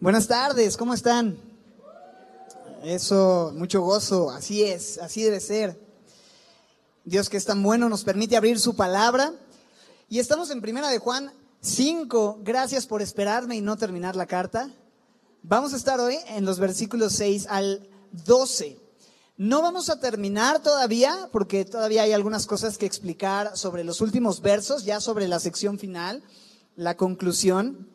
Buenas tardes, ¿cómo están? Eso, mucho gozo, así es, así debe ser. Dios, que es tan bueno, nos permite abrir su palabra. Y estamos en Primera de Juan 5. Gracias por esperarme y no terminar la carta. Vamos a estar hoy en los versículos 6 al 12. No vamos a terminar todavía, porque todavía hay algunas cosas que explicar sobre los últimos versos, ya sobre la sección final, la conclusión.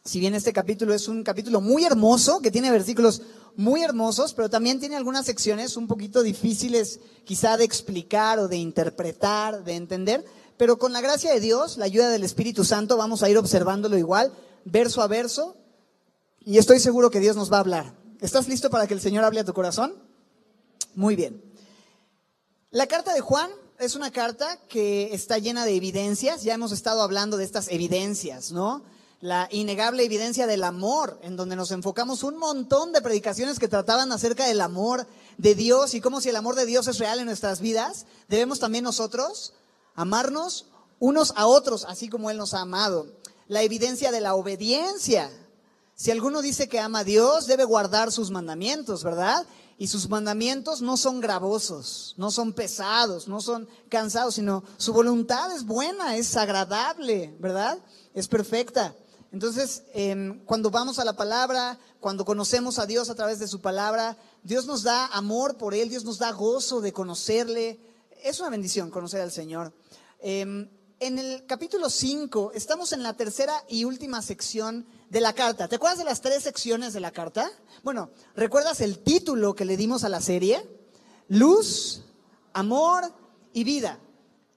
Si bien este capítulo es un capítulo muy hermoso, que tiene versículos muy hermosos, pero también tiene algunas secciones un poquito difíciles quizá de explicar o de interpretar, de entender, pero con la gracia de Dios, la ayuda del Espíritu Santo, vamos a ir observándolo igual, verso a verso, y estoy seguro que Dios nos va a hablar. ¿Estás listo para que el Señor hable a tu corazón? Muy bien. La carta de Juan es una carta que está llena de evidencias. Ya hemos estado hablando de estas evidencias, ¿no? La innegable evidencia del amor, en donde nos enfocamos un montón de predicaciones que trataban acerca del amor de Dios y cómo, si el amor de Dios es real en nuestras vidas, debemos también nosotros amarnos unos a otros, así como Él nos ha amado. La evidencia de la obediencia. Si alguno dice que ama a Dios, debe guardar sus mandamientos, ¿verdad? Y sus mandamientos no son gravosos, no son pesados, no son cansados, sino su voluntad es buena, es agradable, ¿verdad? Es perfecta. Entonces, cuando vamos a la palabra, cuando conocemos a Dios a través de su palabra, Dios nos da amor por Él, Dios nos da gozo de conocerle. Es una bendición conocer al Señor. En el capítulo 5, estamos en la tercera y última sección de la carta. ¿Te acuerdas de las 3 secciones de la carta? Bueno, ¿recuerdas el título que le dimos a la serie? Luz, amor y vida.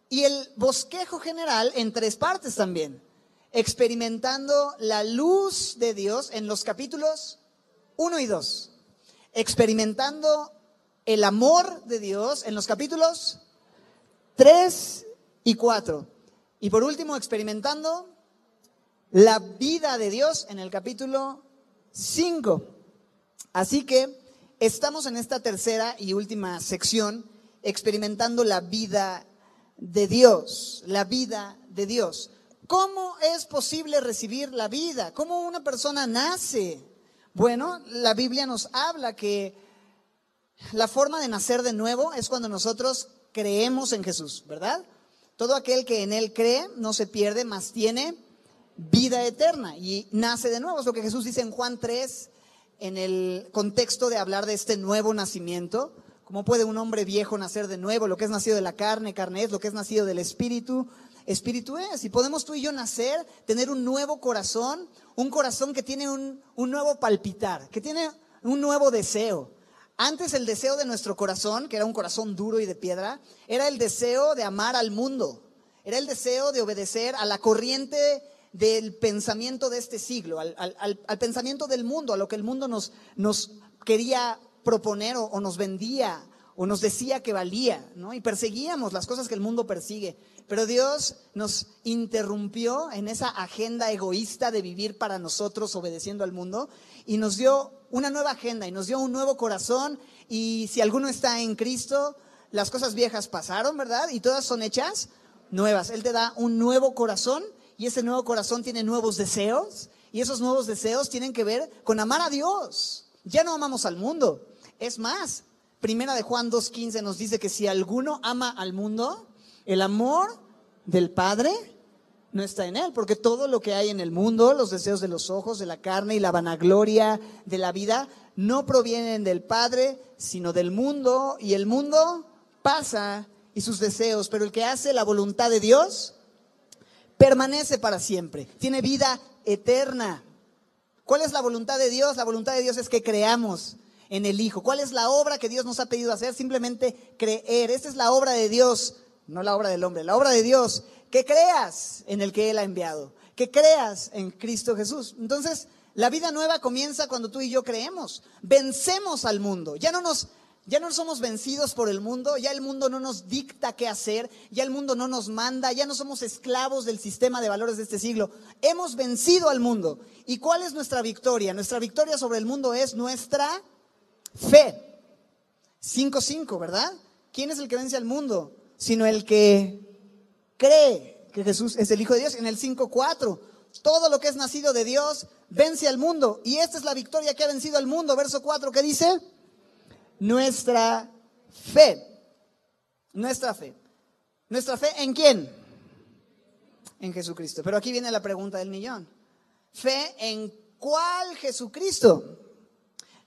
Y el bosquejo general en 3 partes también. Experimentando la luz de Dios en los capítulos 1 y 2. Experimentando el amor de Dios en los capítulos 3 y 4. Y por último, experimentando la vida de Dios en el capítulo 5. Así que estamos en esta tercera y última sección, experimentando la vida de Dios, la vida de Dios. ¿Cómo es posible recibir la vida? ¿Cómo una persona nace? Bueno, la Biblia nos habla que la forma de nacer de nuevo es cuando nosotros creemos en Jesús, ¿verdad? Todo aquel que en Él cree no se pierde, mas tiene vida eterna y nace de nuevo. Es lo que Jesús dice en Juan 3, en el contexto de hablar de este nuevo nacimiento. ¿Cómo puede un hombre viejo nacer de nuevo? Lo que es nacido de la carne, carne es. Lo que es nacido del Espíritu, Espíritu es. Y podemos tú y yo nacer, tener un nuevo corazón, un corazón que tiene un nuevo palpitar, que tiene un nuevo deseo. Antes el deseo de nuestro corazón, que era un corazón duro y de piedra, era el deseo de amar al mundo. Era el deseo de obedecer a la corriente del pensamiento de este siglo, al pensamiento del mundo, a lo que el mundo nos quería proponer o nos vendía o nos decía que valía, ¿no? Y perseguíamos las cosas que el mundo persigue. Pero Dios nos interrumpió en esa agenda egoísta de vivir para nosotros obedeciendo al mundo y nos dio una nueva agenda y nos dio un nuevo corazón. Y si alguno está en Cristo, las cosas viejas pasaron, ¿verdad? Y todas son hechas nuevas. Él te da un nuevo corazón y ese nuevo corazón tiene nuevos deseos y esos nuevos deseos tienen que ver con amar a Dios. Ya no amamos al mundo. Es más, Primera de Juan 2:15 nos dice que si alguno ama al mundo, el amor del Padre no está en él, porque todo lo que hay en el mundo, los deseos de los ojos, de la carne y la vanagloria de la vida, no provienen del Padre, sino del mundo, y el mundo pasa y sus deseos, pero el que hace la voluntad de Dios permanece para siempre, tiene vida eterna. ¿Cuál es la voluntad de Dios? La voluntad de Dios es que creamos en el Hijo. ¿Cuál es la obra que Dios nos ha pedido hacer? Simplemente creer. Esta es la obra de Dios, no la obra del hombre, la obra de Dios, que creas en el que Él ha enviado, que creas en Cristo Jesús. Entonces, la vida nueva comienza cuando tú y yo creemos, vencemos al mundo, ya no somos vencidos por el mundo, ya el mundo no nos dicta qué hacer, ya el mundo no nos manda, ya no somos esclavos del sistema de valores de este siglo, hemos vencido al mundo. ¿Y cuál es nuestra victoria? Nuestra victoria sobre el mundo es nuestra fe. 5:5, ¿verdad? ¿Quién es el que vence al mundo? Sino el que cree que Jesús es el Hijo de Dios. En el 5:4, Todo lo que es nacido de Dios vence al mundo. Y esta es la victoria que ha vencido al mundo. Verso 4, ¿qué dice? Nuestra fe. Nuestra fe. ¿Nuestra fe en quién? En Jesucristo. Pero aquí viene la pregunta del millón. ¿Fe en cuál Jesucristo?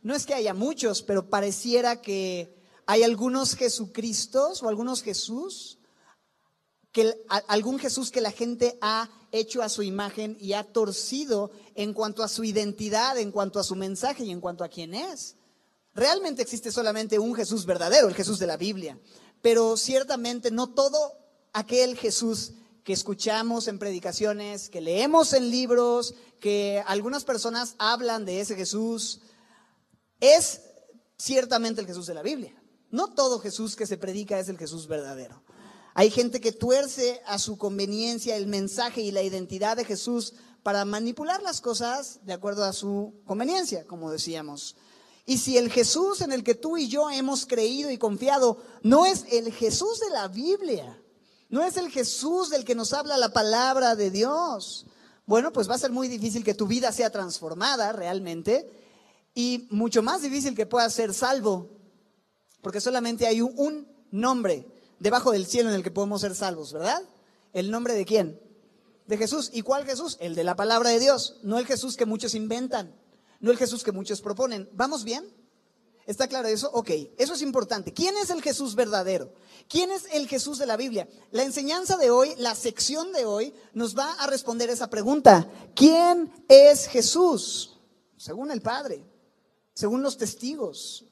No es que haya muchos, pero pareciera que hay algunos Jesucristos o algunos Jesús, algún Jesús que la gente ha hecho a su imagen y ha torcido en cuanto a su identidad, en cuanto a su mensaje y en cuanto a quién es. Realmente existe solamente un Jesús verdadero, el Jesús de la Biblia, pero ciertamente no todo aquel Jesús que escuchamos en predicaciones, que leemos en libros, que algunas personas hablan de ese Jesús, es ciertamente el Jesús de la Biblia. No todo Jesús que se predica es el Jesús verdadero. Hay gente que tuerce a su conveniencia el mensaje y la identidad de Jesús para manipular las cosas de acuerdo a su conveniencia, como decíamos. Y si el Jesús en el que tú y yo hemos creído y confiado no es el Jesús de la Biblia, no es el Jesús del que nos habla la palabra de Dios, bueno, pues va a ser muy difícil que tu vida sea transformada realmente y mucho más difícil que puedas ser salvo, porque solamente hay un nombre debajo del cielo en el que podemos ser salvos, ¿verdad? ¿El nombre de quién? De Jesús. ¿Y cuál Jesús? El de la palabra de Dios, no el Jesús que muchos inventan, no el Jesús que muchos proponen. ¿Vamos bien? ¿Está claro eso? Ok, eso es importante. ¿Quién es el Jesús verdadero? ¿Quién es el Jesús de la Biblia? La enseñanza de hoy, la sección de hoy, nos va a responder esa pregunta. ¿Quién es Jesús? Según el Padre, según los testigos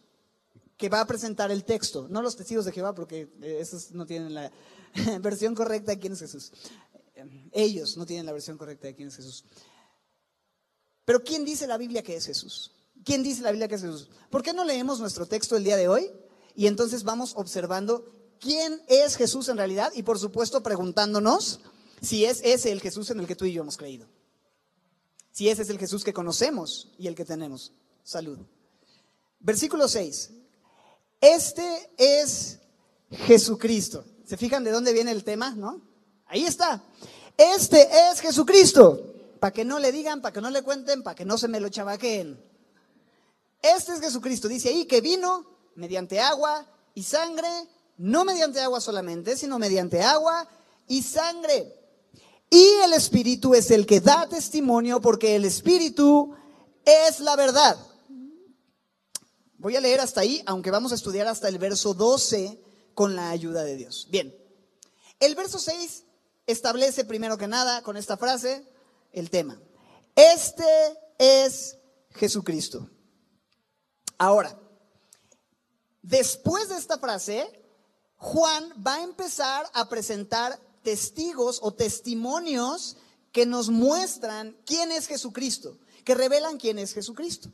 que va a presentar el texto, no los testigos de Jehová, porque esos no tienen la versión correcta de quién es Jesús. Ellos no tienen la versión correcta de quién es Jesús. Pero ¿quién dice la Biblia que es Jesús? ¿Quién dice la Biblia que es Jesús? ¿Por qué no leemos nuestro texto el día de hoy? Y entonces vamos observando quién es Jesús en realidad y por supuesto preguntándonos si es ese el Jesús en el que tú y yo hemos creído. Si ese es el Jesús que conocemos y el que tenemos. Salud. Versículo 6. Este es Jesucristo. ¿Se fijan de dónde viene el tema? ¿No? Ahí está. Este es Jesucristo. Para que no le digan, para que no le cuenten, para que no se me lo chavaqueen. Este es Jesucristo. Dice ahí que vino mediante agua y sangre, no mediante agua solamente, sino mediante agua y sangre. Y el Espíritu es el que da testimonio, porque el Espíritu es la verdad. Voy a leer hasta ahí, aunque vamos a estudiar hasta el verso 12 con la ayuda de Dios. Bien, el verso 6 establece primero que nada con esta frase el tema. Este es Jesucristo. Ahora, después de esta frase, Juan va a empezar a presentar testigos o testimonios que nos muestran quién es Jesucristo, que revelan quién es Jesucristo.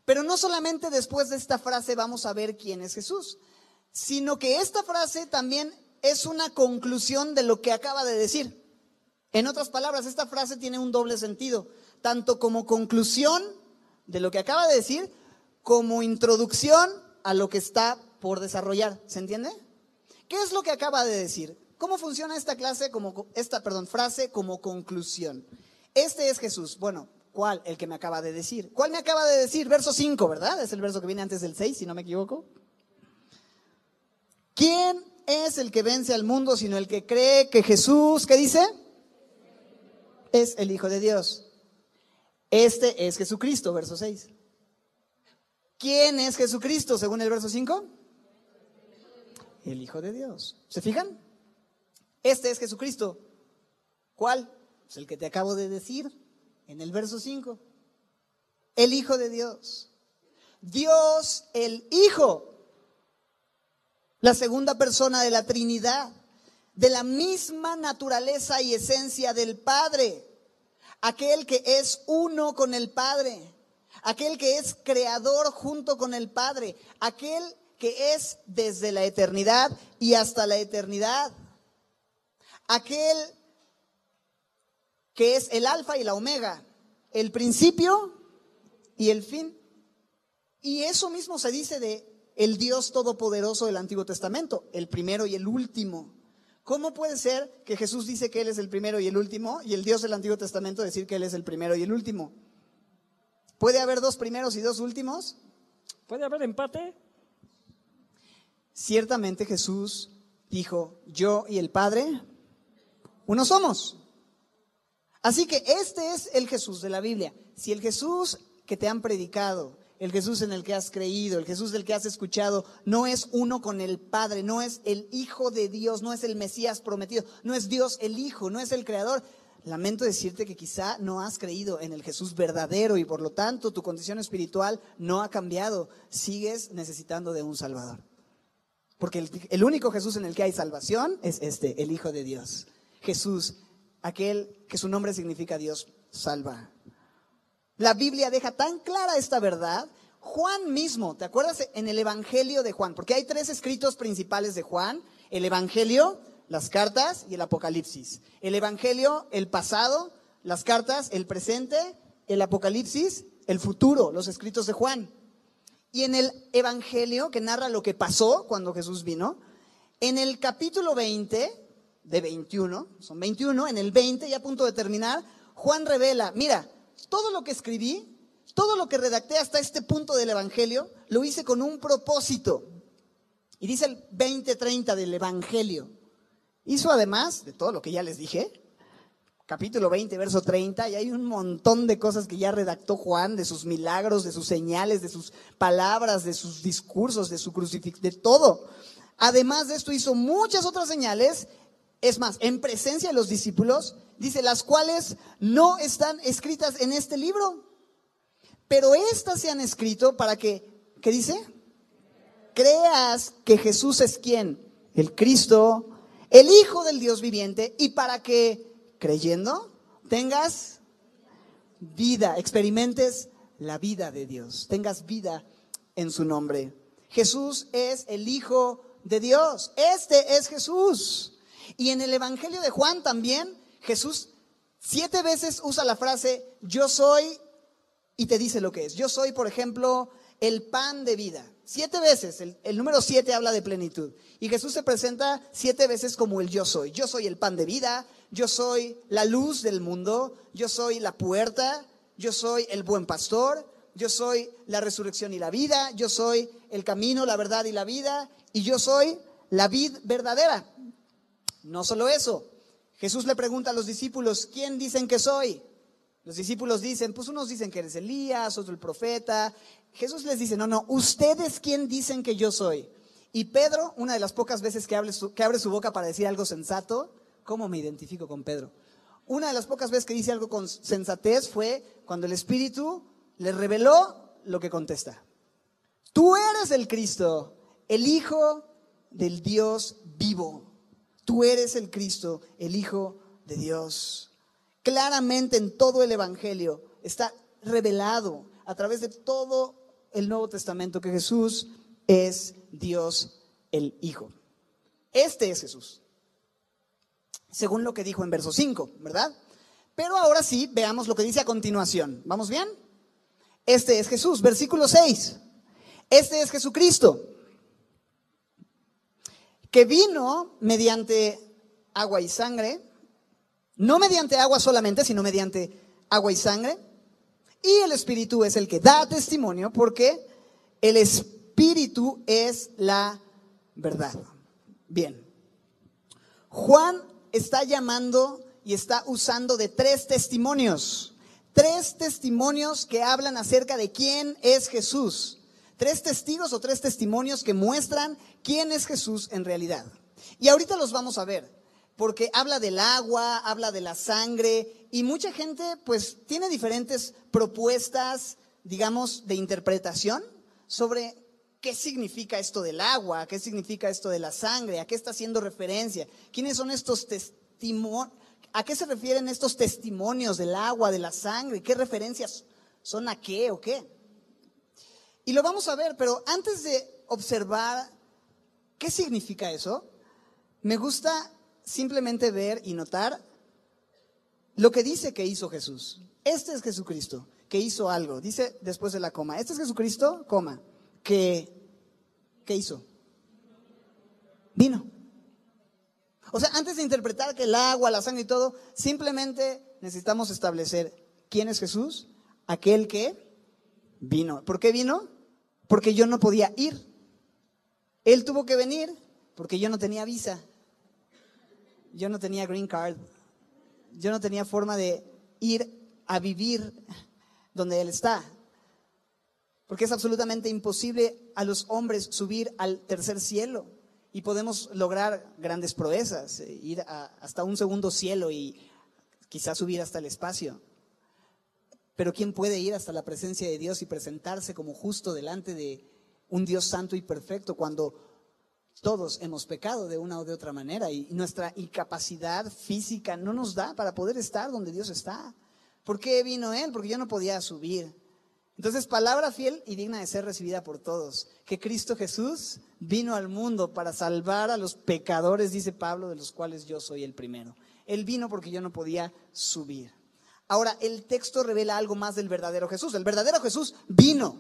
Pero no solamente después de esta frase vamos a ver quién es Jesús, sino que esta frase también es una conclusión de lo que acaba de decir. En otras palabras, esta frase tiene un doble sentido, tanto como conclusión de lo que acaba de decir, como introducción a lo que está por desarrollar. ¿Se entiende? ¿Qué es lo que acaba de decir? ¿Cómo funciona esta frase como conclusión? Este es Jesús. Bueno, ¿cuál? El que me acaba de decir. ¿Cuál me acaba de decir? Verso 5, ¿verdad? Es el verso que viene antes del 6, si no me equivoco. ¿Quién es el que vence al mundo sino el que cree que Jesús, ¿qué dice? Es el Hijo de Dios. Este es Jesucristo, verso 6. ¿Quién es Jesucristo según el verso 5? El Hijo de Dios. ¿Se fijan? Este es Jesucristo. ¿Cuál? Pues el que te acabo de decir en el verso 5. El Hijo de Dios. Dios el Hijo. La segunda persona de la Trinidad, de la misma naturaleza y esencia del Padre, aquel que es uno con el Padre, aquel que es creador junto con el Padre, aquel que es desde la eternidad y hasta la eternidad, aquel que es el alfa y la omega, el principio y el fin. Y eso mismo se dice de el Dios todopoderoso del Antiguo Testamento, el primero y el último, ¿Cómo puede ser que Jesús dice que Él es el primero y el último y el Dios del Antiguo Testamento decir que Él es el primero y el último? ¿Puede haber dos primeros y dos últimos? ¿Puede haber empate? Ciertamente Jesús dijo, yo y el Padre, uno somos. Así que este es el Jesús de la Biblia. Si el Jesús que te han predicado, el Jesús en el que has creído, el Jesús del que has escuchado, no es uno con el Padre, no es el Hijo de Dios, no es el Mesías prometido, no es Dios el Hijo, no es el Creador, lamento decirte que quizá no has creído en el Jesús verdadero y por lo tanto tu condición espiritual no ha cambiado. Sigues necesitando de un Salvador. Porque el único Jesús en el que hay salvación es este, el Hijo de Dios. Jesús, aquel que su nombre significa Dios salva. La Biblia deja tan clara esta verdad. Juan mismo, ¿te acuerdas? En el Evangelio de Juan, porque hay tres escritos principales de Juan: el Evangelio, las cartas y el Apocalipsis. El Evangelio, el pasado; las cartas, el presente; el Apocalipsis, el futuro, los escritos de Juan. Y en el Evangelio, que narra lo que pasó cuando Jesús vino, en el capítulo 20, de 21, son 21, en el 20, ya a punto de terminar, Juan revela, mira, todo lo que escribí, todo lo que redacté hasta este punto del Evangelio, lo hice con un propósito. Y dice el 20:30 del Evangelio. Hizo además de todo lo que ya les dije, capítulo 20, verso 30, y hay un montón de cosas que ya redactó Juan, de sus milagros, de sus señales, de sus palabras, de sus discursos, de su crucifixión, de todo. Además de esto hizo muchas otras señales, es más, en presencia de los discípulos, dice, las cuales no están escritas en este libro, pero estas se han escrito para que, ¿qué dice? Creas que Jesús es ¿quién? El Cristo, el Hijo del Dios viviente, y para que, creyendo, tengas vida, experimentes la vida de Dios, tengas vida en su nombre. Jesús es el Hijo de Dios, este es Jesús. Y en el Evangelio de Juan también, Jesús 7 veces usa la frase, yo soy, y te dice lo que es. Yo soy, por ejemplo, el pan de vida. 7 veces, el número 7 habla de plenitud. Y Jesús se presenta 7 veces como el yo soy. Yo soy el pan de vida, yo soy la luz del mundo, yo soy la puerta, yo soy el buen pastor, yo soy la resurrección y la vida, yo soy el camino, la verdad y la vida, y yo soy la vid verdadera. No solo eso, Jesús le pregunta a los discípulos, ¿quién dicen que soy? Los discípulos dicen, pues unos dicen que eres Elías, otro el profeta. Jesús les dice, no, ¿ustedes quién dicen que yo soy? Y Pedro, una de las pocas veces que abre su boca para decir algo sensato, ¿cómo me identifico con Pedro? Una de las pocas veces que dice algo con sensatez fue cuando el Espíritu le reveló lo que contesta. Tú eres el Cristo, el Hijo del Dios vivo. Tú eres el Cristo, el Hijo de Dios. Claramente en todo el Evangelio está revelado a través de todo el Nuevo Testamento que Jesús es Dios el Hijo. Este es Jesús, según lo que dijo en verso 5, ¿verdad? Pero ahora sí, veamos lo que dice a continuación. ¿Vamos bien? Este es Jesús, versículo 6. Este es Jesucristo, que vino mediante agua y sangre, no mediante agua solamente, sino mediante agua y sangre. Y el Espíritu es el que da testimonio, porque el Espíritu es la verdad. Bien. Juan está llamando y está usando de 3 testimonios. 3 testimonios que hablan acerca de quién es Jesús. 3 testigos o 3 testimonios que muestran quién es Jesús en realidad. Y ahorita los vamos a ver, porque habla del agua, habla de la sangre, y mucha gente pues tiene diferentes propuestas, digamos, de interpretación sobre qué significa esto del agua, qué significa esto de la sangre, a qué está haciendo referencia, quiénes son estos testimonios, a qué se refieren estos testimonios del agua, de la sangre, qué referencias son a qué o qué. Y lo vamos a ver, pero antes de observar qué significa eso, me gusta simplemente ver y notar lo que dice que hizo Jesús. Este es Jesucristo, que hizo algo. Dice después de la coma, este es Jesucristo, coma, ¿qué hizo? Vino. O sea, antes de interpretar que el agua, la sangre y todo, simplemente necesitamos establecer quién es Jesús, aquel que vino. ¿Por qué vino? Porque yo no podía ir. Él tuvo que venir porque yo no tenía visa. Yo no tenía green card. Yo no tenía forma de ir a vivir donde Él está. Porque es absolutamente imposible a los hombres subir al tercer cielo. Y podemos lograr grandes proezas, ir hasta un segundo cielo y quizás subir hasta el espacio. Pero ¿quién puede ir hasta la presencia de Dios y presentarse como justo delante de un Dios santo y perfecto cuando todos hemos pecado de una o de otra manera y nuestra incapacidad física no nos da para poder estar donde Dios está? ¿Por qué vino Él? Porque yo no podía subir. Entonces, palabra fiel y digna de ser recibida por todos, que Cristo Jesús vino al mundo para salvar a los pecadores, dice Pablo, de los cuales yo soy el primero. Él vino porque yo no podía subir. Ahora, el texto revela algo más del verdadero Jesús. El verdadero Jesús vino.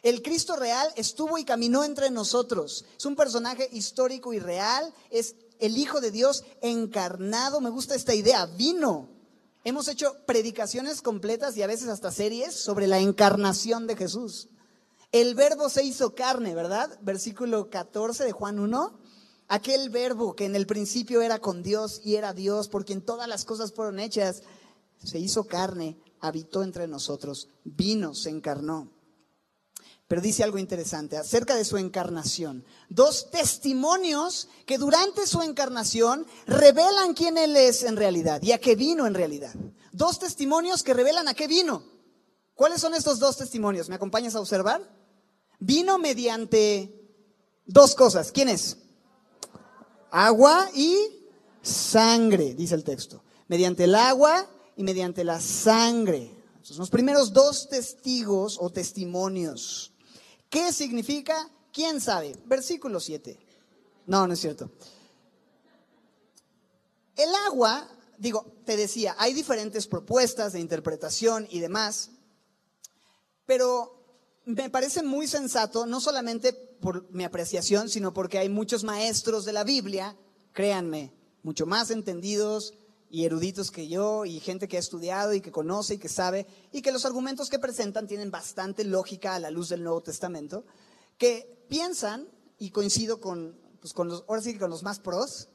El Cristo real estuvo y caminó entre nosotros. Es un personaje histórico y real, es el Hijo de Dios encarnado. Me gusta esta idea, vino. Hemos hecho predicaciones completas y a veces hasta series sobre la encarnación de Jesús. El verbo se hizo carne, ¿verdad? Versículo 14 de Juan 1. Aquel verbo que en el principio era con Dios y era Dios, por quien todas las cosas fueron hechas, se hizo carne, habitó entre nosotros, vino, se encarnó. Pero dice algo interesante acerca de su encarnación. 2 testimonios que durante su encarnación revelan quién Él es en realidad y a qué vino en realidad. 2 testimonios que revelan a qué vino. ¿Cuáles son estos 2 testimonios? ¿Me acompañas a observar? Vino mediante 2 cosas. ¿Quién es? Agua y sangre, dice el texto. Mediante el agua y mediante la sangre. Son los primeros 2 testigos o testimonios. ¿Qué significa? ¿Quién sabe? Versículo 7. No es cierto. El agua, te decía, hay diferentes propuestas de interpretación y demás, pero me parece muy sensato, no solamente por mi apreciación, sino porque hay muchos maestros de la Biblia, créanme, mucho más entendidos y eruditos que yo, y gente que ha estudiado y que conoce y que sabe, y que los argumentos que presentan tienen bastante lógica a la luz del Nuevo Testamento, que piensan, y coincido con los más pros,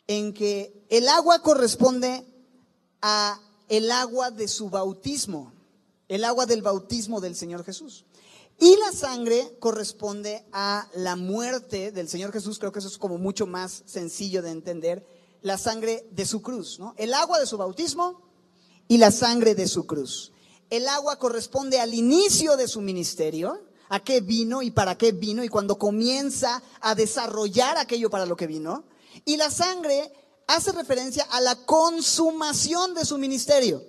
en que el agua corresponde a el agua de su bautismo, el agua del bautismo del Señor Jesús. Y la sangre corresponde a la muerte del Señor Jesús. Creo que eso es como mucho más sencillo de entender. La sangre de su cruz, ¿no? El agua de su bautismo y la sangre de su cruz. El agua corresponde al inicio de su ministerio, a qué vino y para qué vino, y cuando comienza a desarrollar aquello para lo que vino. Y la sangre hace referencia a la consumación de su ministerio.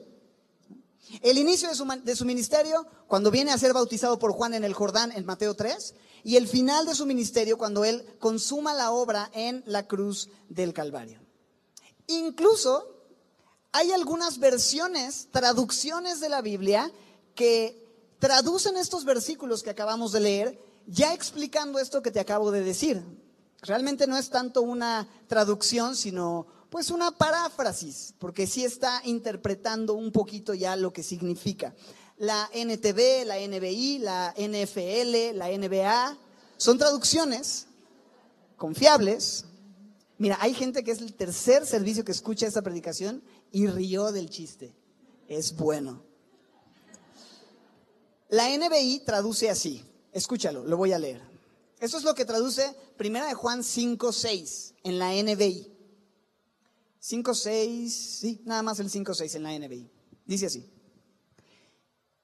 El inicio de su ministerio, cuando viene a ser bautizado por Juan en el Jordán, en Mateo 3, y el final de su ministerio, cuando él consuma la obra en la cruz del Calvario. Incluso hay algunas versiones, traducciones de la Biblia que traducen estos versículos que acabamos de leer, ya explicando esto que te acabo de decir. Realmente no es tanto una traducción, sino pues una paráfrasis, porque sí está interpretando un poquito ya lo que significa. La NTV, la NBI, la NFL, la NBA, son traducciones confiables. Mira, hay gente que es el tercer servicio que escucha esta predicación y rió del chiste. Es bueno. La NBI traduce así. Escúchalo, lo voy a leer. Esto es lo que traduce 1 de Juan 5:6 en la NBI. 5:6, sí, nada más el 5:6 en la NBI. Dice así.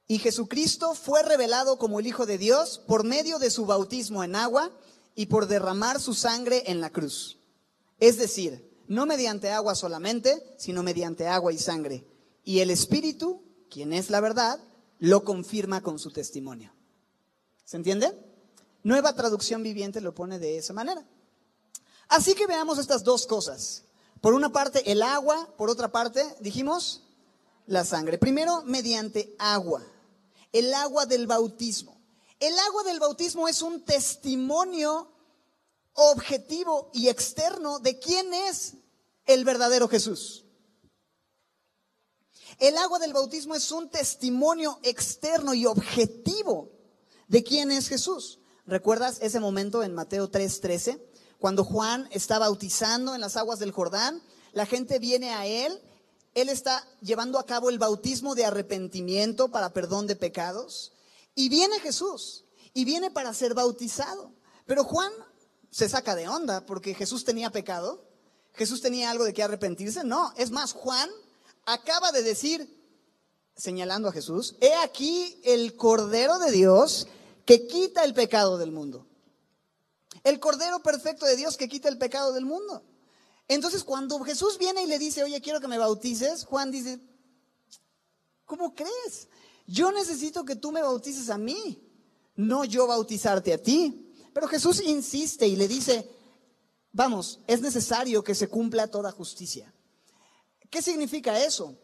Y Jesucristo fue revelado como el Hijo de Dios por medio de su bautismo en agua y por derramar su sangre en la cruz. Es decir, no mediante agua solamente, sino mediante agua y sangre. Y el Espíritu, quien es la verdad, lo confirma con su testimonio. ¿Se entiende? Nueva Traducción Viviente lo pone de esa manera. Así que veamos estas 2 cosas. Por una parte el agua, por otra parte, dijimos, la sangre. Primero, mediante agua. El agua del bautismo. El agua del bautismo es un testimonio objetivo y externo de quién es el verdadero Jesús. El agua del bautismo es un testimonio externo y objetivo de quién es Jesús. ¿Recuerdas ese momento en Mateo 3:13? Cuando Juan está bautizando en las aguas del Jordán, la gente viene a él está llevando a cabo el bautismo de arrepentimiento para perdón de pecados, y viene Jesús, y viene para ser bautizado. Pero Juan se saca de onda porque Jesús tenía pecado, Jesús tenía algo de qué arrepentirse. No, es más, Juan acaba de decir, señalando a Jesús: he aquí el Cordero de Dios que quita el pecado del mundo. El Cordero perfecto de Dios que quita el pecado del mundo. Entonces, cuando Jesús viene y le dice: oye, quiero que me bautices, Juan dice: ¿cómo crees? Yo necesito que tú me bautices a mí, no yo bautizarte a ti. Pero Jesús insiste y le dice: vamos, es necesario que se cumpla toda justicia. ¿Qué significa eso?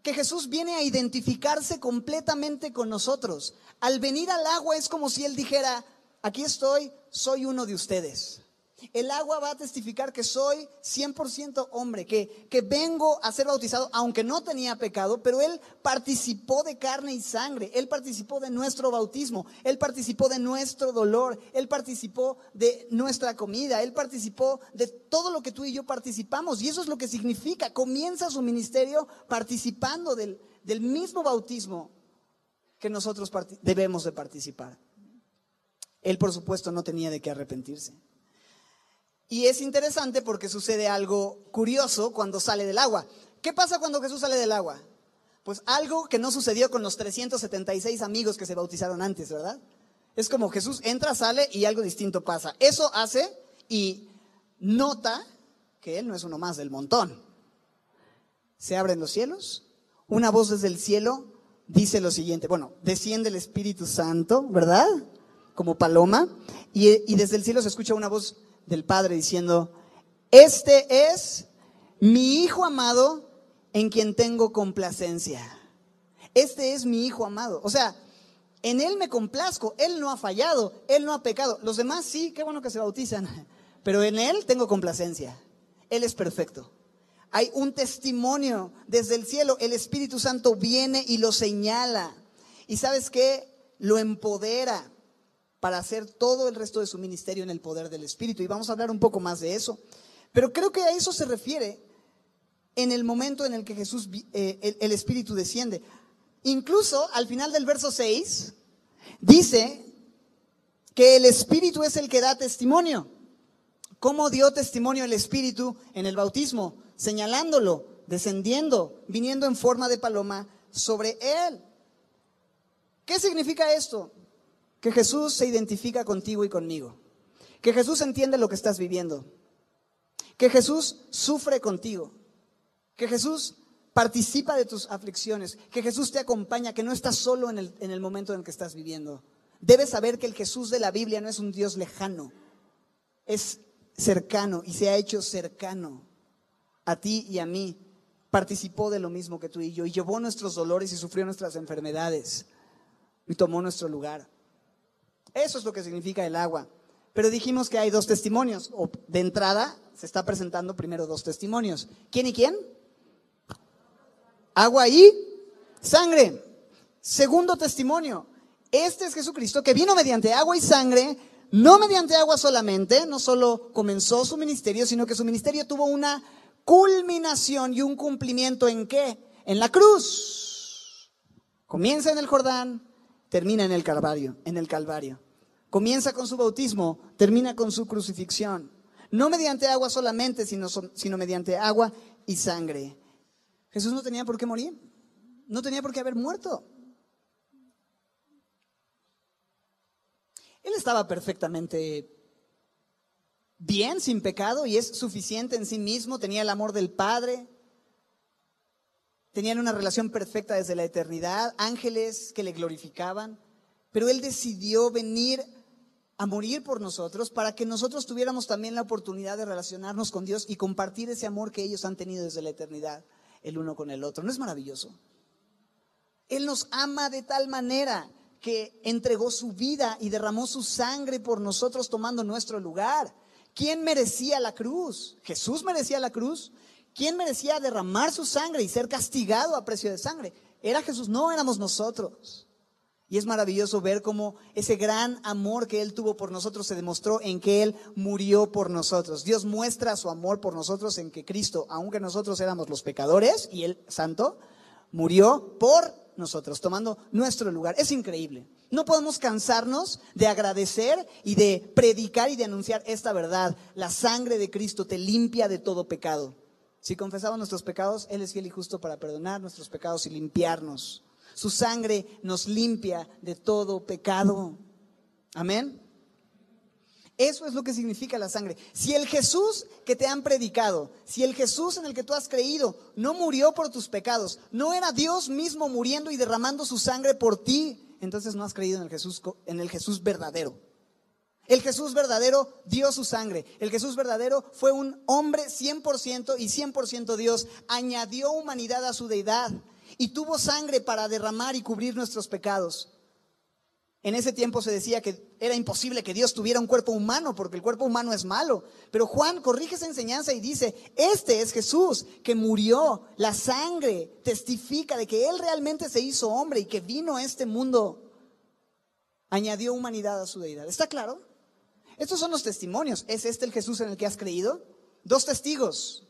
Que Jesús viene a identificarse completamente con nosotros. Al venir al agua es como si Él dijera: aquí estoy, soy uno de ustedes. El agua va a testificar que soy 100% hombre, que vengo a ser bautizado, aunque no tenía pecado, pero Él participó de carne y sangre, Él participó de nuestro bautismo, Él participó de nuestro dolor, Él participó de nuestra comida, Él participó de todo lo que tú y yo participamos, y eso es lo que significa. Comienza su ministerio participando del mismo bautismo que nosotros debemos de participar. Él, por supuesto, no tenía de qué arrepentirse. Y es interesante porque sucede algo curioso cuando sale del agua. ¿Qué pasa cuando Jesús sale del agua? Pues algo que no sucedió con los 376 amigos que se bautizaron antes, ¿verdad? Es como Jesús entra, sale y algo distinto pasa. Eso hace y nota que Él no es uno más del montón. Se abren los cielos, una voz desde el cielo dice lo siguiente. Bueno, desciende el Espíritu Santo, ¿verdad? Como paloma, y desde el cielo se escucha una voz del Padre diciendo: este es mi Hijo amado en quien tengo complacencia. Este es mi Hijo amado. O sea, en Él me complazco. Él no ha fallado, Él no ha pecado. Los demás sí, qué bueno que se bautizan, pero en Él tengo complacencia. Él es perfecto. Hay un testimonio desde el cielo. El Espíritu Santo viene y lo señala. ¿Y sabes qué? Lo empodera para hacer todo el resto de su ministerio en el poder del Espíritu. Y vamos a hablar un poco más de eso. Pero creo que a eso se refiere en el momento en el que Jesús, el Espíritu desciende. Incluso al final del verso 6, dice que el Espíritu es el que da testimonio. ¿Cómo dio testimonio el Espíritu en el bautismo? Señalándolo, descendiendo, viniendo en forma de paloma sobre él. ¿Qué significa esto? Que Jesús se identifica contigo y conmigo. Que Jesús entiende lo que estás viviendo. Que Jesús sufre contigo. Que Jesús participa de tus aflicciones. Que Jesús te acompaña, que no estás solo en el momento en el que estás viviendo. Debes saber que el Jesús de la Biblia no es un Dios lejano. Es cercano y se ha hecho cercano a ti y a mí. Participó de lo mismo que tú y yo. Y llevó nuestros dolores y sufrió nuestras enfermedades. Y tomó nuestro lugar. Eso es lo que significa el agua. Pero dijimos que hay dos testimonios. O de entrada se está presentando primero dos testimonios. ¿Quién y quién? Agua y sangre. Segundo testimonio. Este es Jesucristo que vino mediante agua y sangre, no mediante agua solamente. No solo comenzó su ministerio, sino que su ministerio tuvo una culminación y un cumplimiento. ¿En qué? En la cruz. Comienza en el Jordán, termina en el Calvario, Comienza con su bautismo, termina con su crucifixión. No mediante agua solamente, sino mediante agua y sangre. Jesús no tenía por qué morir, no tenía por qué haber muerto. Él estaba perfectamente bien, sin pecado, y es suficiente en sí mismo. Tenía el amor del Padre. Tenían una relación perfecta desde la eternidad, ángeles que le glorificaban, pero Él decidió venir a morir por nosotros para que nosotros tuviéramos también la oportunidad de relacionarnos con Dios y compartir ese amor que ellos han tenido desde la eternidad, el uno con el otro. ¿No es maravilloso? Él nos ama de tal manera que entregó su vida y derramó su sangre por nosotros tomando nuestro lugar. ¿Quién merecía la cruz? ¿Jesús merecía la cruz? ¿Quién merecía derramar su sangre y ser castigado a precio de sangre? Era Jesús, no éramos nosotros. Y es maravilloso ver cómo ese gran amor que Él tuvo por nosotros se demostró en que Él murió por nosotros. Dios muestra su amor por nosotros en que Cristo, aunque nosotros éramos los pecadores y Él santo, murió por nosotros, tomando nuestro lugar. Es increíble. No podemos cansarnos de agradecer y de predicar y de anunciar esta verdad. La sangre de Cristo te limpia de todo pecado. Si confesamos nuestros pecados, Él es fiel y justo para perdonar nuestros pecados y limpiarnos. Su sangre nos limpia de todo pecado. Amén. Eso es lo que significa la sangre. Si el Jesús que te han predicado, si el Jesús en el que tú has creído no murió por tus pecados, no era Dios mismo muriendo y derramando su sangre por ti, entonces no has creído en el Jesús verdadero. El Jesús verdadero dio su sangre. El Jesús verdadero fue un hombre 100% y 100% Dios. Añadió humanidad a su deidad y tuvo sangre para derramar y cubrir nuestros pecados. En ese tiempo se decía que era imposible que Dios tuviera un cuerpo humano porque el cuerpo humano es malo. Pero Juan corrige esa enseñanza y dice, este es Jesús que murió. La sangre testifica de que Él realmente se hizo hombre y que vino a este mundo. Añadió humanidad a su deidad. ¿Está claro? Estos son los testimonios. ¿Es este el Jesús en el que has creído? 2 testigos.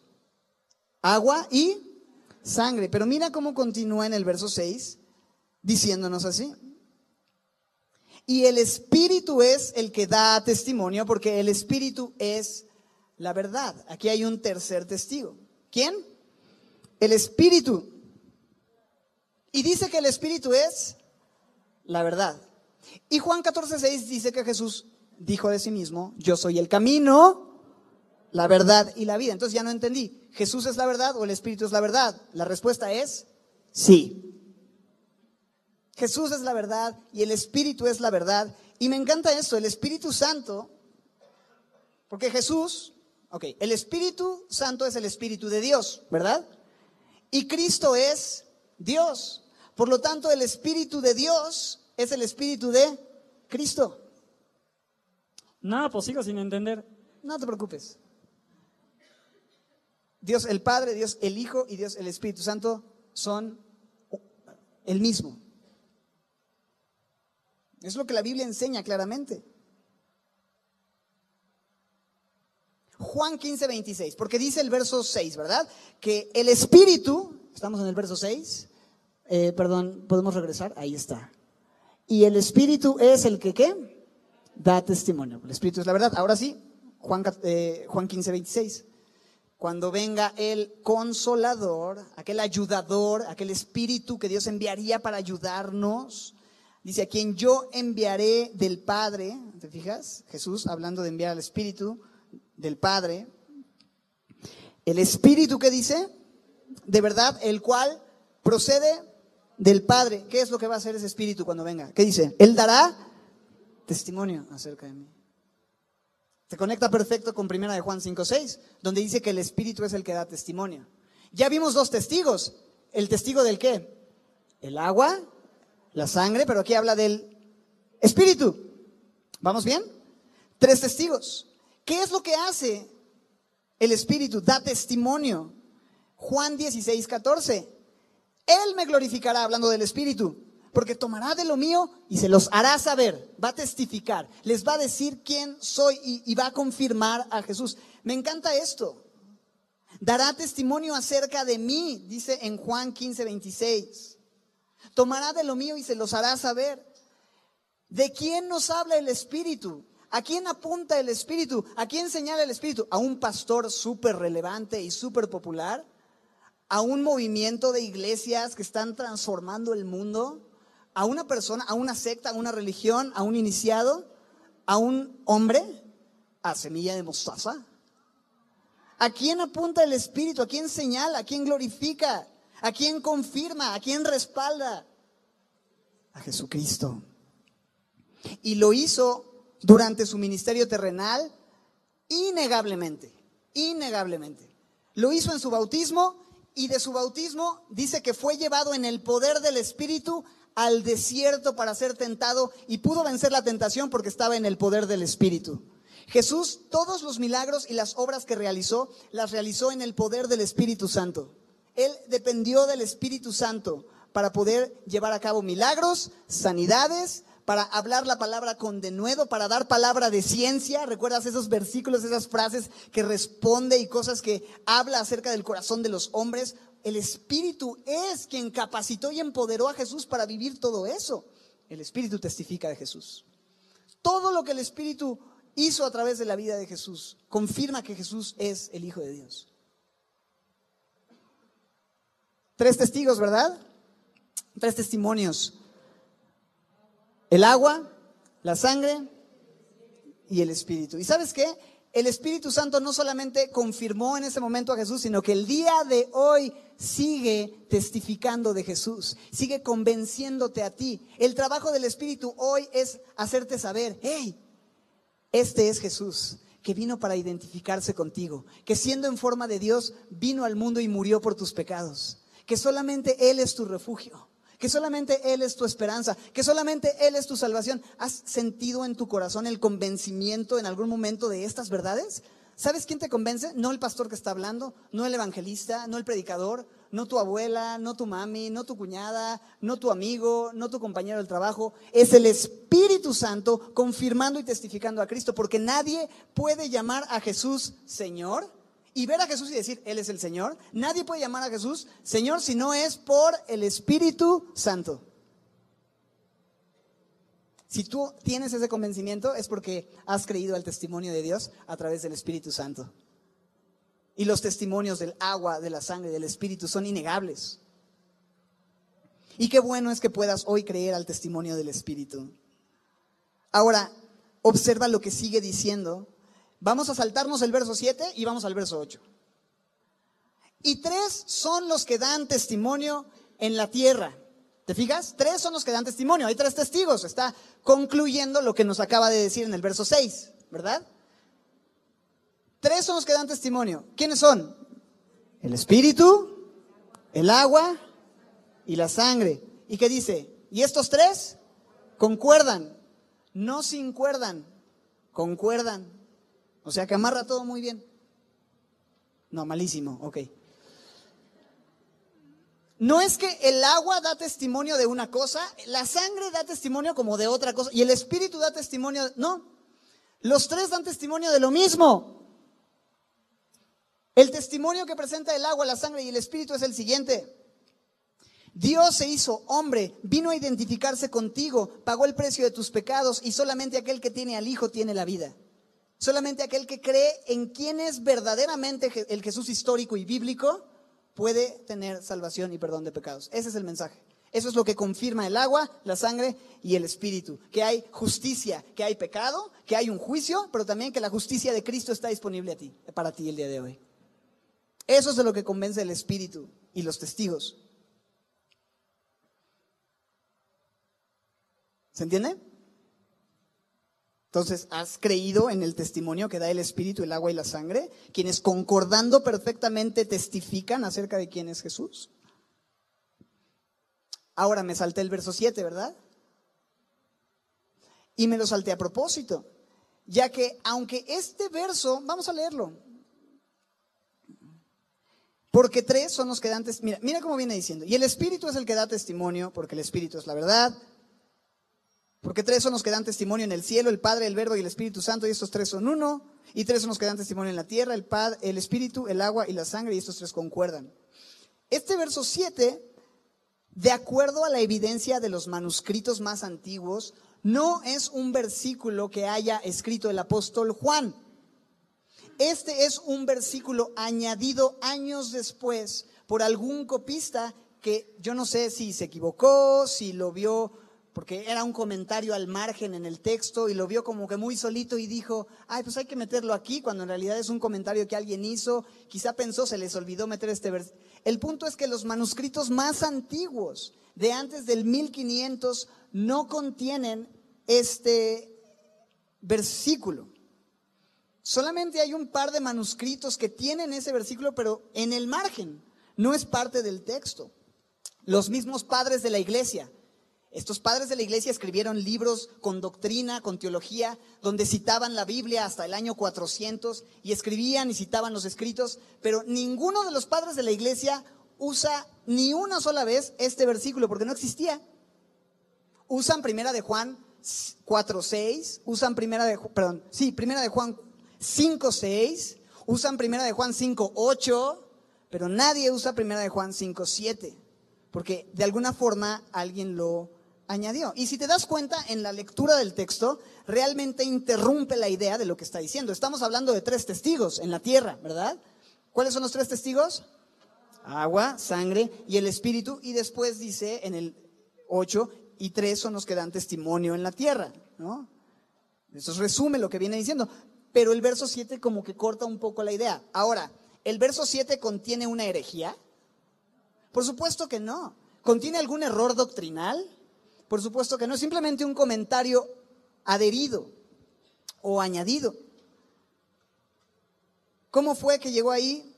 Agua y sangre. Pero mira cómo continúa en el verso 6 diciéndonos así. Y el Espíritu es el que da testimonio, porque el Espíritu es la verdad. Aquí hay un tercer testigo. ¿Quién? El Espíritu. Y dice que el Espíritu es la verdad. Y Juan 14:6 dice que Jesús dijo de sí mismo, yo soy el camino, la verdad y la vida. Entonces ya no entendí, ¿Jesús es la verdad o el Espíritu es la verdad? La respuesta es sí. Jesús es la verdad y el Espíritu es la verdad. Y me encanta esto, el Espíritu Santo, porque Jesús, el Espíritu Santo es el Espíritu de Dios, ¿verdad? Y Cristo es Dios. Por lo tanto, el Espíritu de Dios es el Espíritu de Cristo. Nada, pues sigo sin entender. No te preocupes. Dios el Padre, Dios el Hijo y Dios el Espíritu Santo son el mismo. Es lo que la Biblia enseña claramente. Juan 15:26, porque dice el verso 6, ¿verdad? Que el Espíritu, estamos en el verso 6, podemos regresar, ahí está. Y el Espíritu es el que, ¿qué? Da testimonio. El Espíritu es la verdad. Ahora sí, Juan 15:26. Cuando venga el Consolador, aquel ayudador, aquel Espíritu que Dios enviaría para ayudarnos, dice, a quien yo enviaré del Padre, ¿te fijas? Jesús hablando de enviar al Espíritu del Padre. El Espíritu, ¿qué dice? De verdad, el cual procede del Padre. ¿Qué es lo que va a hacer ese Espíritu cuando venga? ¿Qué dice? Él dará testimonio acerca de mí. Se conecta perfecto con 1 de Juan 5:6, donde dice que el Espíritu es el que da testimonio. Ya vimos 2 testigos. ¿El testigo del qué? El agua, la sangre, pero aquí habla del Espíritu. ¿Vamos bien? 3 testigos. ¿Qué es lo que hace el Espíritu? Da testimonio. Juan 16:14. Él me glorificará, hablando del Espíritu, porque tomará de lo mío y se los hará saber. Va a testificar, les va a decir quién soy y va a confirmar a Jesús. Me encanta esto. Dará testimonio acerca de mí, dice en Juan 15:26. Tomará de lo mío y se los hará saber. ¿De quién nos habla el Espíritu? ¿A quién apunta el Espíritu? ¿A quién señala el Espíritu? ¿A un pastor súper relevante y súper popular? ¿A un movimiento de iglesias que están transformando el mundo? ¿A una persona, a una secta, a una religión, a un iniciado? ¿A un hombre? ¿A semilla de mostaza? ¿A quién apunta el Espíritu? ¿A quién señala? ¿A quién glorifica? ¿A quién confirma? ¿A quién respalda? A Jesucristo. Y lo hizo durante su ministerio terrenal innegablemente. Lo hizo en su bautismo y de su bautismo dice que fue llevado en el poder del Espíritu al desierto para ser tentado y pudo vencer la tentación porque estaba en el poder del Espíritu. Jesús, todos los milagros y las obras que realizó, las realizó en el poder del Espíritu Santo. Él dependió del Espíritu Santo para poder llevar a cabo milagros, sanidades, para hablar la palabra con denuedo, para dar palabra de ciencia. ¿Recuerdas esos versículos, esas frases que responde y cosas que habla acerca del corazón de los hombres? El Espíritu es quien capacitó y empoderó a Jesús para vivir todo eso. El Espíritu testifica de Jesús. Todo lo que el Espíritu hizo a través de la vida de Jesús confirma que Jesús es el Hijo de Dios. 3 testigos, ¿verdad? 3 testimonios. El agua, la sangre y el Espíritu. ¿Y sabes qué? El Espíritu Santo no solamente confirmó en ese momento a Jesús, sino que el día de hoy sigue testificando de Jesús, sigue convenciéndote a ti. El trabajo del Espíritu hoy es hacerte saber, hey, este es Jesús, que vino para identificarse contigo, que siendo en forma de Dios, vino al mundo y murió por tus pecados, que solamente Él es tu refugio, que solamente Él es tu esperanza, que solamente Él es tu salvación. ¿Has sentido en tu corazón el convencimiento en algún momento de estas verdades? ¿Sabes quién te convence? No el pastor que está hablando, no el evangelista, no el predicador, no tu abuela, no tu mami, no tu cuñada, no tu amigo, no tu compañero del trabajo. Es el Espíritu Santo confirmando y testificando a Cristo, porque nadie puede llamar a Jesús Señor y ver a Jesús y decir, Él es el Señor. Nadie puede llamar a Jesús Señor si no es por el Espíritu Santo. Si tú tienes ese convencimiento es porque has creído al testimonio de Dios a través del Espíritu Santo. Y los testimonios del agua, de la sangre, del Espíritu son innegables. Y qué bueno es que puedas hoy creer al testimonio del Espíritu. Ahora, observa lo que sigue diciendo. Vamos a saltarnos el verso 7 y vamos al verso 8. Y 3 son los que dan testimonio en la tierra. ¿Te fijas? 3 son los que dan testimonio. Hay 3 testigos. Está concluyendo lo que nos acaba de decir en el verso 6, ¿verdad? 3 son los que dan testimonio. ¿Quiénes son? El Espíritu, el agua y la sangre. ¿Y qué dice? Y estos 3 concuerdan. No sincuerdan, concuerdan. O sea que amarra todo muy bien. No, malísimo, ok. No es que el agua da testimonio de una cosa, la sangre da testimonio como de otra cosa, y el Espíritu da testimonio, no. Los 3 dan testimonio de lo mismo. El testimonio que presenta el agua, la sangre y el Espíritu es el siguiente. Dios se hizo hombre, vino a identificarse contigo, pagó el precio de tus pecados y solamente aquel que tiene al Hijo tiene la vida. Solamente aquel que cree en quién es verdaderamente el Jesús histórico y bíblico puede tener salvación y perdón de pecados. Ese es el mensaje. Eso es lo que confirma el agua, la sangre y el Espíritu. Que hay justicia, que hay pecado, que hay un juicio, pero también que la justicia de Cristo está disponible para ti el día de hoy. Eso es de lo que convence el Espíritu y los testigos. ¿Se entiende? Entonces, ¿has creído en el testimonio que da el Espíritu, el agua y la sangre? Quienes concordando perfectamente testifican acerca de quién es Jesús. Ahora me salté el verso 7, ¿verdad? Y me lo salté a propósito, ya que aunque este verso, vamos a leerlo. Porque 3 son los que dan testimonio. Mira cómo viene diciendo. Y el Espíritu es el que da testimonio, porque el Espíritu es la verdad. Porque 3 son los que dan testimonio en el cielo, el Padre, el Verbo y el Espíritu Santo, y estos 3 son uno. Y 3 son los que dan testimonio en la tierra, el Padre, el Espíritu, el agua y la sangre, y estos 3 concuerdan. Este verso 7, de acuerdo a la evidencia de los manuscritos más antiguos, no es un versículo que haya escrito el apóstol Juan. Este es un versículo añadido años después por algún copista que yo no sé si se equivocó, si lo vio porque era un comentario al margen en el texto y lo vio como que muy solito y dijo, ay, pues hay que meterlo aquí, cuando en realidad es un comentario que alguien hizo, quizá pensó, se les olvidó meter este versículo. El punto es que los manuscritos más antiguos, de antes del 1500, no contienen este versículo. Solamente hay un par de manuscritos que tienen ese versículo, pero en el margen, no es parte del texto. Los mismos padres de la iglesia, Estos padres de la iglesia escribieron libros con doctrina, con teología, donde citaban la Biblia hasta el año 400 y escribían y citaban los escritos, pero ninguno de los padres de la iglesia usa ni una sola vez este versículo porque no existía. Usan primera de Juan 4:6, usan primera de Juan 5:6, usan primera de Juan 5:8, pero nadie usa primera de Juan 5:7, porque de alguna forma alguien lo añadió. Y si te das cuenta, en la lectura del texto, realmente interrumpe la idea de lo que está diciendo. Estamos hablando de 3 testigos en la tierra, ¿verdad? ¿Cuáles son los 3 testigos? Agua, sangre y el Espíritu. Y después dice en el 8, y 3 son los que dan testimonio en la tierra, ¿no? Eso resume lo que viene diciendo. Pero el verso 7 como que corta un poco la idea. Ahora, ¿el verso 7 contiene una herejía? Por supuesto que no. ¿Contiene algún error doctrinal? Por supuesto que no, es simplemente un comentario adherido o añadido. ¿Cómo fue que llegó ahí?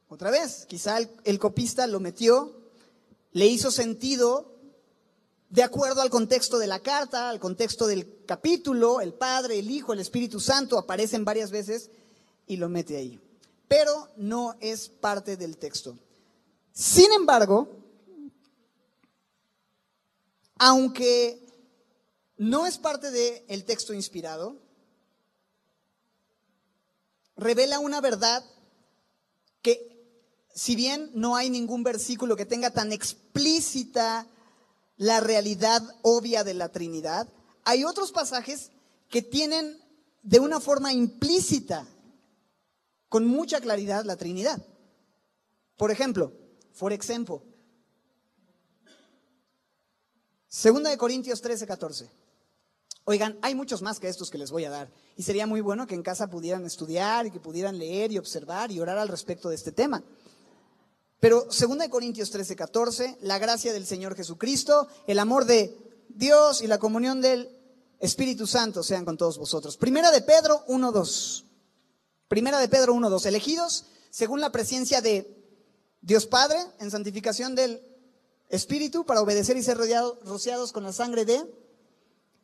Otra vez, quizá el copista lo metió, le hizo sentido de acuerdo al contexto de la carta, al contexto del capítulo, el Padre, el Hijo, el Espíritu Santo aparecen varias veces y lo mete ahí. Pero no es parte del texto. Sin embargo, aunque no es parte del texto inspirado, revela una verdad que, si bien no hay ningún versículo que tenga tan explícita la realidad obvia de la Trinidad, hay otros pasajes que tienen de una forma implícita, con mucha claridad, la Trinidad. Por ejemplo, 2 de Corintios 13:14. Oigan, hay muchos más que estos que les voy a dar. Y sería muy bueno que en casa pudieran estudiar y que pudieran leer y observar y orar al respecto de este tema. Pero 2 de Corintios 13:14, la gracia del Señor Jesucristo, el amor de Dios y la comunión del Espíritu Santo sean con todos vosotros. Primera de Pedro 1:2. Primera de Pedro 1:2. Elegidos según la presencia de Dios Padre en santificación del Espíritu para obedecer y ser rociados con la sangre de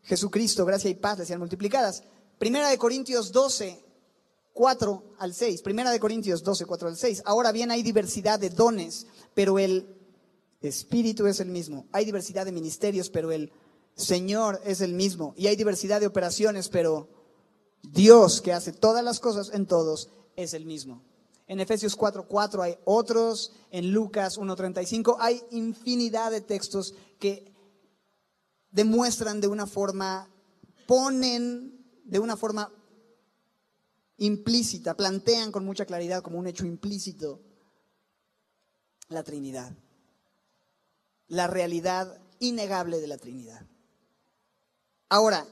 Jesucristo, gracia y paz les sean multiplicadas. Primera de Corintios 12:4-6. Primera de Corintios 12:4-6. Ahora bien, hay diversidad de dones, pero el Espíritu es el mismo. Hay diversidad de ministerios, pero el Señor es el mismo. Y hay diversidad de operaciones, pero Dios, que hace todas las cosas en todos, es el mismo. En Efesios 4:4 hay otros, en Lucas 1:35 hay infinidad de textos que demuestran de una forma, ponen de una forma implícita, plantean con mucha claridad como un hecho implícito la Trinidad, la realidad innegable de la Trinidad. Ahora,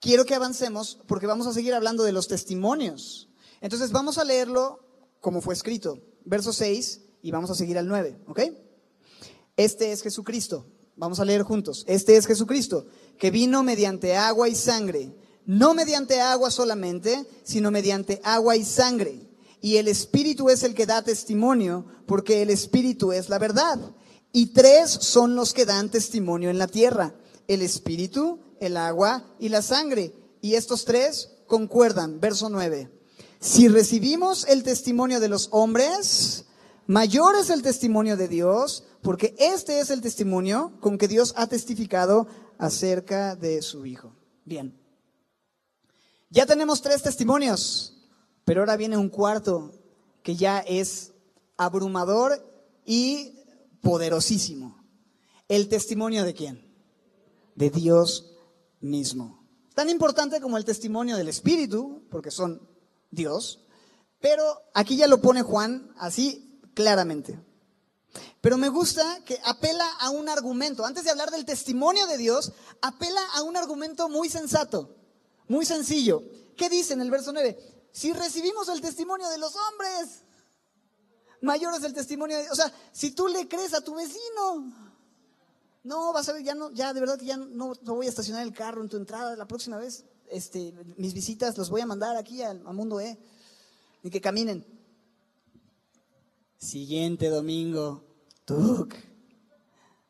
quiero que avancemos porque vamos a seguir hablando de los testimonios. Entonces vamos a leerlo como fue escrito, verso 6 y vamos a seguir al 9, ¿ok? Este es Jesucristo, vamos a leer juntos. Este es Jesucristo, que vino mediante agua y sangre, no mediante agua solamente, sino mediante agua y sangre. Y el Espíritu es el que da testimonio, porque el Espíritu es la verdad. Y 3 son los que dan testimonio en la tierra: el Espíritu, el agua y la sangre. Y estos 3 concuerdan. Verso 9. Si recibimos el testimonio de los hombres, mayor es el testimonio de Dios, porque este es el testimonio con que Dios ha testificado acerca de su Hijo. Bien. Ya tenemos 3 testimonios, pero ahora viene un cuarto que ya es abrumador y poderosísimo. ¿El testimonio de quién? De Dios mismo. Tan importante como el testimonio del Espíritu, porque son Dios, pero aquí ya lo pone Juan así claramente. Pero me gusta que apela a un argumento. Antes de hablar del testimonio de Dios, apela a un argumento muy sensato, muy sencillo. ¿Qué dice en el verso 9? Si recibimos el testimonio de los hombres, mayor es el testimonio de Dios. O sea, si tú le crees a tu vecino, no, vas a ver, ya de verdad que ya no voy a estacionar el carro en tu entrada la próxima vez. Mis visitas los voy a mandar aquí a Mundo E y que caminen. Siguiente domingo, ¡tuc!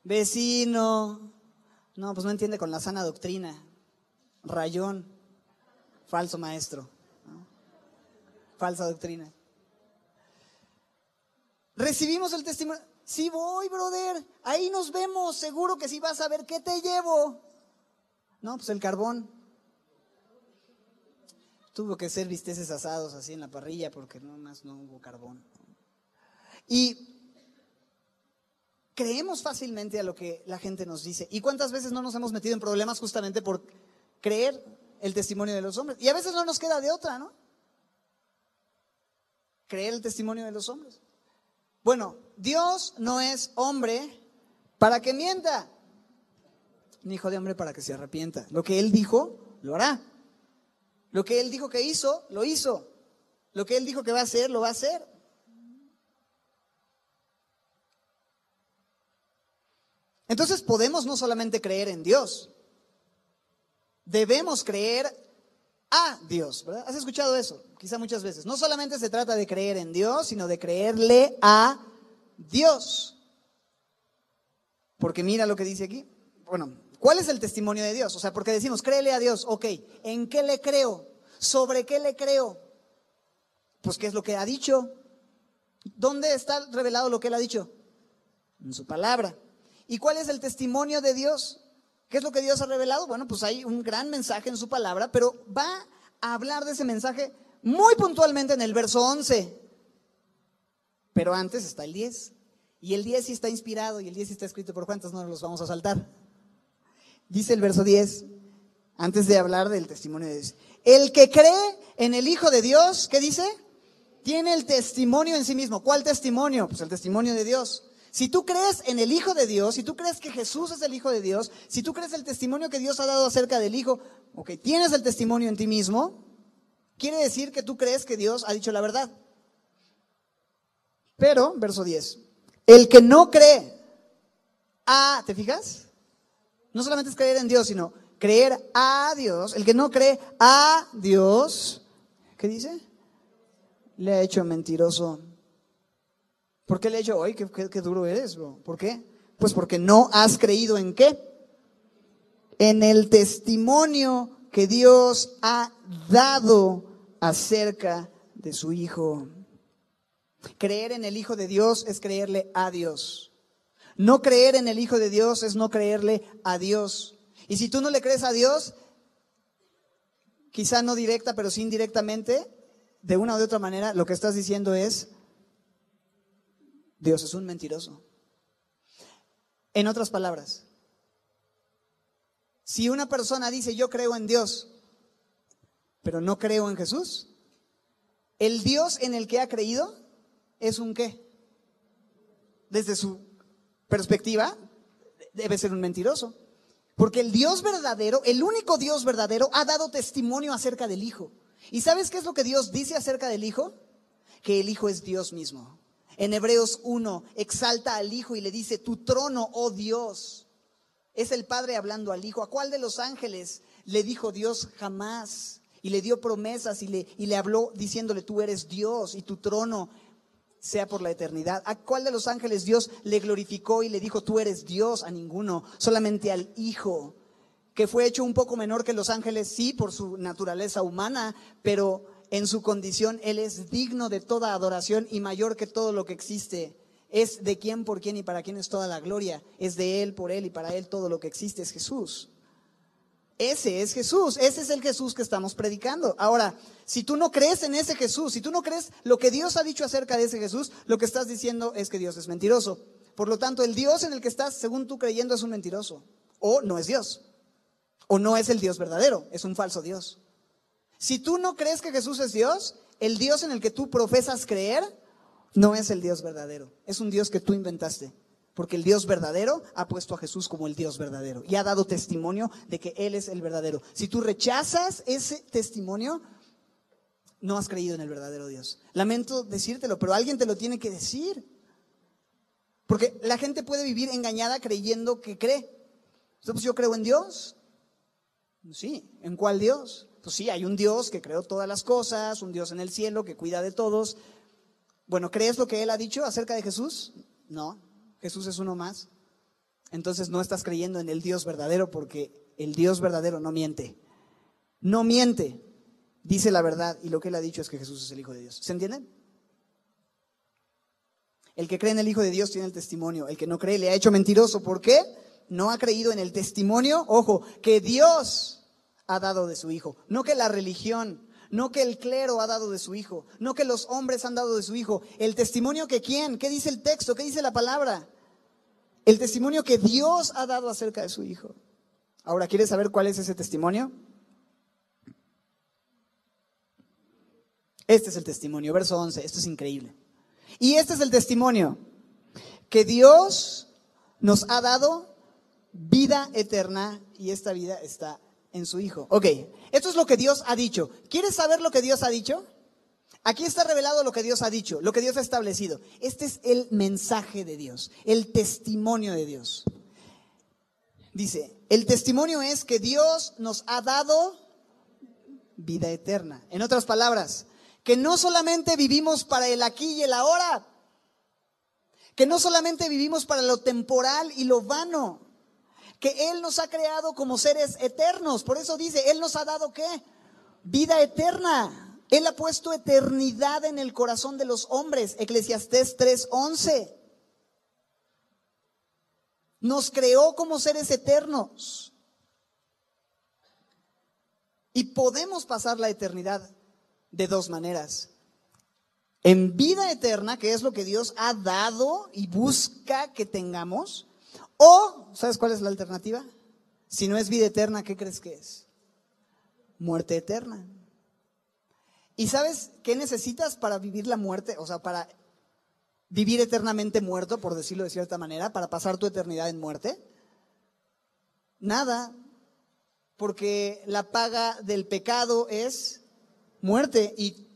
vecino. No, pues no entiende con la sana doctrina. Rayón, falso maestro, ¿no? Falsa doctrina. Recibimos el testimonio. Sí voy, brother, ahí nos vemos, seguro que sí vas a ver. ¿Qué te llevo? No, pues el carbón. Tuvo que ser bisteces asados así en la parrilla porque nomás no hubo carbón. Y creemos fácilmente a lo que la gente nos dice. ¿Y cuántas veces no nos hemos metido en problemas justamente por creer el testimonio de los hombres? Y a veces no nos queda de otra, ¿no? Creer el testimonio de los hombres. Bueno, Dios no es hombre para que mienta, ni hijo de hombre para que se arrepienta. Lo que Él dijo, lo hará. Lo que Él dijo que hizo, lo hizo. Lo que Él dijo que va a hacer, lo va a hacer. Entonces podemos no solamente creer en Dios, debemos creer a Dios, ¿verdad? ¿Has escuchado eso? Quizá muchas veces. No solamente se trata de creer en Dios, sino de creerle a Dios. Porque mira lo que dice aquí. Bueno, ¿cuál es el testimonio de Dios? O sea, porque decimos, créele a Dios. Ok, ¿en qué le creo? ¿Sobre qué le creo? Pues, ¿qué es lo que ha dicho? ¿Dónde está revelado lo que Él ha dicho? En su palabra. ¿Y cuál es el testimonio de Dios? ¿Qué es lo que Dios ha revelado? Bueno, pues hay un gran mensaje en su palabra, pero va a hablar de ese mensaje muy puntualmente en el verso 11. Pero antes está el 10. Y el 10 sí está inspirado y el 10 sí está escrito por Juan, entonces no los vamos a saltar. Dice el verso 10, antes de hablar del testimonio de Dios. El que cree en el Hijo de Dios, ¿qué dice? Tiene el testimonio en sí mismo. ¿Cuál testimonio? Pues el testimonio de Dios. Si tú crees en el Hijo de Dios, si tú crees que Jesús es el Hijo de Dios, si tú crees el testimonio que Dios ha dado acerca del Hijo, ok, tienes el testimonio en ti mismo, quiere decir que tú crees que Dios ha dicho la verdad. Pero, verso 10, el que no cree, ¿te fijas? No solamente es creer en Dios, sino creer a Dios. El que no cree a Dios, ¿qué dice? Le ha hecho mentiroso. ¿Por qué le he dicho, oye, qué duro eres, bro? ¿Por qué? Pues porque no has creído en ¿qué? En el testimonio que Dios ha dado acerca de su Hijo. Creer en el Hijo de Dios es creerle a Dios. No creer en el Hijo de Dios es no creerle a Dios. Y si tú no le crees a Dios, quizá no directa, pero sí indirectamente, de una u otra manera, lo que estás diciendo es, Dios es un mentiroso. En otras palabras, si una persona dice yo creo en Dios, pero no creo en Jesús, el Dios en el que ha creído es un ¿qué? Desde su perspectiva, debe ser un mentiroso. Porque el Dios verdadero, el único Dios verdadero, ha dado testimonio acerca del Hijo. ¿Y sabes qué es lo que Dios dice acerca del Hijo? Que el Hijo es Dios mismo. En Hebreos 1 exalta al Hijo y le dice, tu trono, oh Dios. Es el Padre hablando al Hijo. ¿A cuál de los ángeles le dijo Dios jamás? Y le dio promesas y le habló diciéndole, tú eres Dios y tu trono sea por la eternidad. ¿A cuál de los ángeles Dios le glorificó y le dijo, tú eres Dios? A ninguno, solamente al Hijo, que fue hecho un poco menor que los ángeles, sí, por su naturaleza humana, pero en su condición Él es digno de toda adoración y mayor que todo lo que existe. Es de quién, por quién y para quién es toda la gloria. Es de Él, por Él y para Él todo lo que existe es Jesús. Ese es Jesús, ese es el Jesús que estamos predicando. Ahora, si tú no crees en ese Jesús, si tú no crees lo que Dios ha dicho acerca de ese Jesús, lo que estás diciendo es que Dios es mentiroso. Por lo tanto, el Dios en el que estás, según tú creyendo, es un mentiroso. O no es Dios. O no es el Dios verdadero, es un falso Dios. Si tú no crees que Jesús es Dios, el Dios en el que tú profesas creer no es el Dios verdadero. Es un Dios que tú inventaste. Porque el Dios verdadero ha puesto a Jesús como el Dios verdadero y ha dado testimonio de que Él es el verdadero. Si tú rechazas ese testimonio, no has creído en el verdadero Dios. Lamento decírtelo, pero alguien te lo tiene que decir. Porque la gente puede vivir engañada creyendo que cree. Entonces, yo creo en Dios. Sí, ¿en cuál Dios? Pues sí, hay un Dios que creó todas las cosas, un Dios en el cielo que cuida de todos. Bueno, ¿crees lo que Él ha dicho acerca de Jesús? No. Jesús es uno más. entonces no estás creyendo en el Dios verdadero, porque el Dios verdadero no miente. No miente, dice la verdad, y lo que él ha dicho es que Jesús es el Hijo de Dios. ¿Se entienden? El que cree en el Hijo de Dios tiene el testimonio. El que no cree le ha hecho mentiroso. ¿Por qué? No ha creído en el testimonio, ojo, que Dios ha dado de su Hijo. No que la religión, no que el clero ha dado de su Hijo, no que los hombres han dado de su Hijo. El testimonio que ¿quién? ¿Qué dice el texto? ¿Qué dice la palabra? El testimonio que Dios ha dado acerca de su Hijo. Ahora, ¿quieres saber cuál es ese testimonio? Este es el testimonio, verso 11. Esto es increíble. Y este es el testimonio, que Dios nos ha dado vida eterna y esta vida está en su Hijo. Ok, esto es lo que Dios ha dicho. ¿Quieres saber lo que Dios ha dicho? Aquí está revelado lo que Dios ha dicho, lo que Dios ha establecido. Este es el mensaje de Dios, el testimonio de Dios. Dice, el testimonio es que Dios nos ha dado vida eterna. En otras palabras, que no solamente vivimos para el aquí y el ahora, que no solamente vivimos para lo temporal y lo vano, que Él nos ha creado como seres eternos. Por eso dice, Él nos ha dado ¿qué? Vida eterna. Él ha puesto eternidad en el corazón de los hombres. Eclesiastés 3:11. Nos creó como seres eternos. Y podemos pasar la eternidad de dos maneras. En vida eterna, que es lo que Dios ha dado y busca que tengamos. O, ¿sabes cuál es la alternativa? Si no es vida eterna, ¿qué crees que es? Muerte eterna. ¿Y sabes qué necesitas para vivir la muerte? O sea, para vivir eternamente muerto, por decirlo de cierta manera, para pasar tu eternidad en muerte. Nada, porque la paga del pecado es muerte, y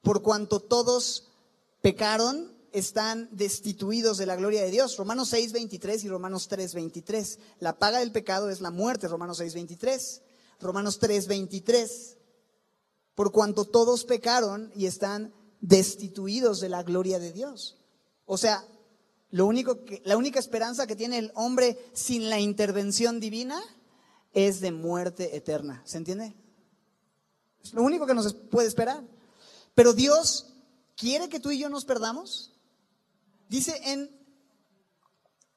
por cuanto todos pecaron, están destituidos de la gloria de Dios. Romanos 6:23 y Romanos 3:23. La paga del pecado es la muerte, Romanos 6:23. Romanos 3:23. Por cuanto todos pecaron y están destituidos de la gloria de Dios. O sea, la única esperanza que tiene el hombre sin la intervención divina es de muerte eterna. ¿Se entiende? Es lo único que nos puede esperar. Pero Dios quiere que tú y yo nos perdamos. Dice en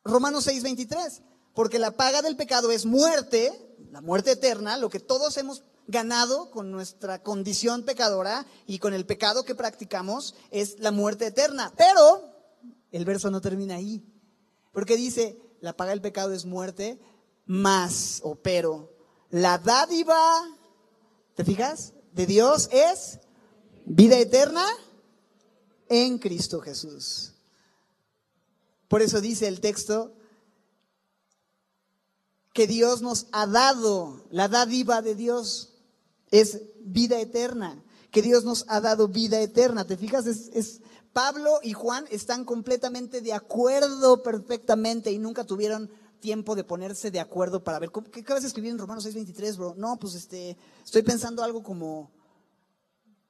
Romanos 6:23, porque la paga del pecado es muerte, la muerte eterna, lo que todos hemos ganado con nuestra condición pecadora y con el pecado que practicamos es la muerte eterna. Pero el verso no termina ahí, porque dice, la paga del pecado es muerte, pero la dádiva, ¿te fijas? De Dios es vida eterna en Cristo Jesús. Por eso dice el texto que Dios nos ha dado, la dádiva de Dios es vida eterna, que Dios nos ha dado vida eterna. ¿Te fijas? Pablo y Juan están completamente de acuerdo perfectamente y nunca tuvieron tiempo de ponerse de acuerdo para ver, ¿qué acabas de escribir en Romanos 6:23, bro? No, pues estoy pensando algo como...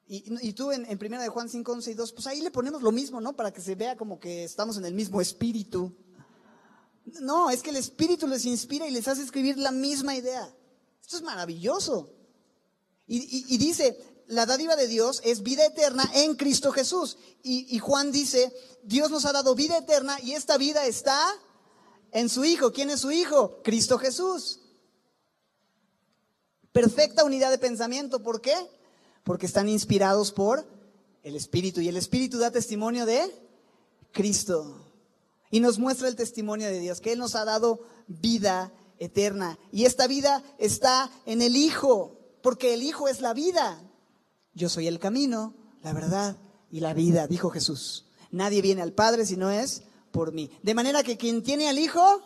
Y tú en 1 de Juan 5:11 y 2, pues ahí le ponemos lo mismo, ¿no? Para que se vea como que estamos en el mismo espíritu. No, es que el espíritu les inspira y les hace escribir la misma idea. Esto es maravilloso. Y dice, la dádiva de Dios es vida eterna en Cristo Jesús. Y Juan dice, Dios nos ha dado vida eterna y esta vida está en su Hijo. ¿Quién es su Hijo? Cristo Jesús. Perfecta unidad de pensamiento. ¿Por qué? Porque están inspirados por el Espíritu. Y el Espíritu da testimonio de Cristo. Y nos muestra el testimonio de Dios, que Él nos ha dado vida eterna. Y esta vida está en el Hijo, porque el Hijo es la vida. Yo soy el camino, la verdad y la vida, dijo Jesús. Nadie viene al Padre si no es por mí. De manera que quien tiene al Hijo,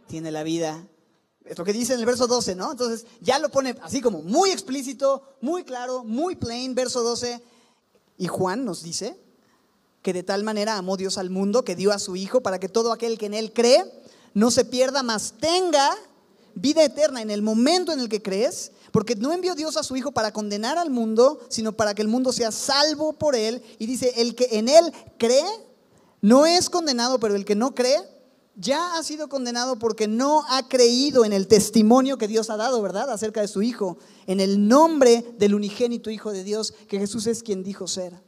tiene la vida. Es lo que dice en el verso 12, ¿no? Entonces ya lo pone así como muy explícito, muy claro, muy plain, verso 12. Y Juan nos dice que de tal manera amó Dios al mundo que dio a su Hijo para que todo aquel que en Él cree no se pierda, mas tenga vida eterna en el momento en el que crees. Porque no envió Dios a su Hijo para condenar al mundo, sino para que el mundo sea salvo por Él. Y dice, el que en Él cree no es condenado, pero el que no cree ya ha sido condenado porque no ha creído en el testimonio que Dios ha dado, ¿verdad?, acerca de su Hijo, en el nombre del unigénito Hijo de Dios, que Jesús es quien dijo ser.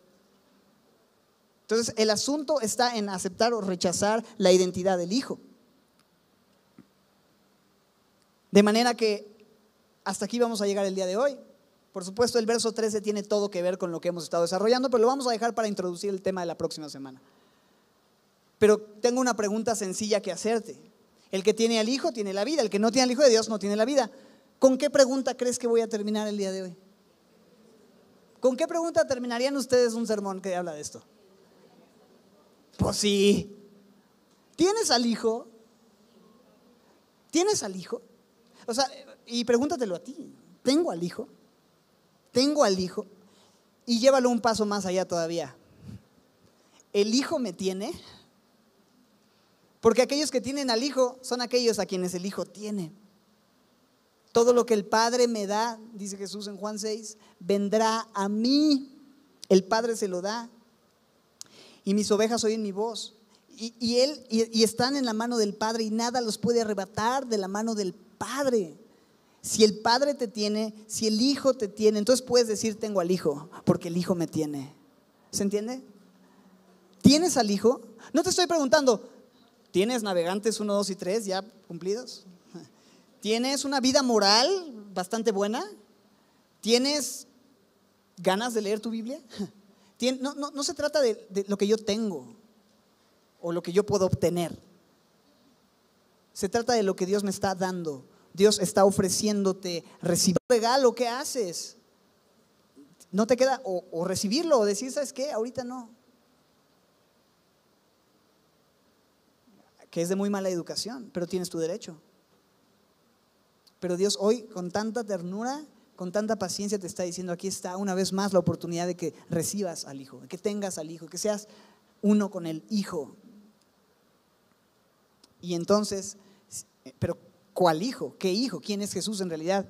Entonces, el asunto está en aceptar o rechazar la identidad del Hijo. De manera que hasta aquí vamos a llegar el día de hoy. Por supuesto, el verso 13 tiene todo que ver con lo que hemos estado desarrollando, pero lo vamos a dejar para introducir el tema de la próxima semana. Pero tengo una pregunta sencilla que hacerte. El que tiene al Hijo tiene la vida, el que no tiene al Hijo de Dios no tiene la vida. ¿Con qué pregunta crees que voy a terminar el día de hoy? ¿Con qué pregunta terminarían ustedes un sermón que habla de esto? Pues sí. ¿Tienes al Hijo? ¿Tienes al Hijo? O sea, y pregúntatelo a ti. ¿Tengo al Hijo? ¿Tengo al Hijo? Y llévalo un paso más allá todavía. ¿El Hijo me tiene? Porque aquellos que tienen al Hijo son aquellos a quienes el Hijo tiene. Todo lo que el Padre me da, dice Jesús en Juan 6, vendrá a mí. El Padre se lo da. Y mis ovejas oyen mi voz. Y están en la mano del Padre y nada los puede arrebatar de la mano del Padre. Si el Padre te tiene, si el Hijo te tiene, entonces puedes decir tengo al Hijo, porque el Hijo me tiene. ¿Se entiende? ¿Tienes al Hijo? No te estoy preguntando, ¿tienes navegantes 1, 2 y 3 ya cumplidos? ¿Tienes una vida moral bastante buena? ¿Tienes ganas de leer tu Biblia? No se trata de lo que yo tengo o lo que yo puedo obtener. Se trata de lo que Dios me está dando. Dios está ofreciéndote recibir un regalo. ¿Qué haces? No te queda o recibirlo o decir, ¿sabes qué? Ahorita no. Que es de muy mala educación, pero tienes tu derecho. Pero Dios hoy con tanta ternura, con tanta paciencia te está diciendo, aquí está una vez más la oportunidad de que recibas al Hijo, de que tengas al Hijo, que seas uno con el Hijo. Y entonces, pero ¿cuál Hijo? ¿Qué Hijo? ¿Quién es Jesús en realidad?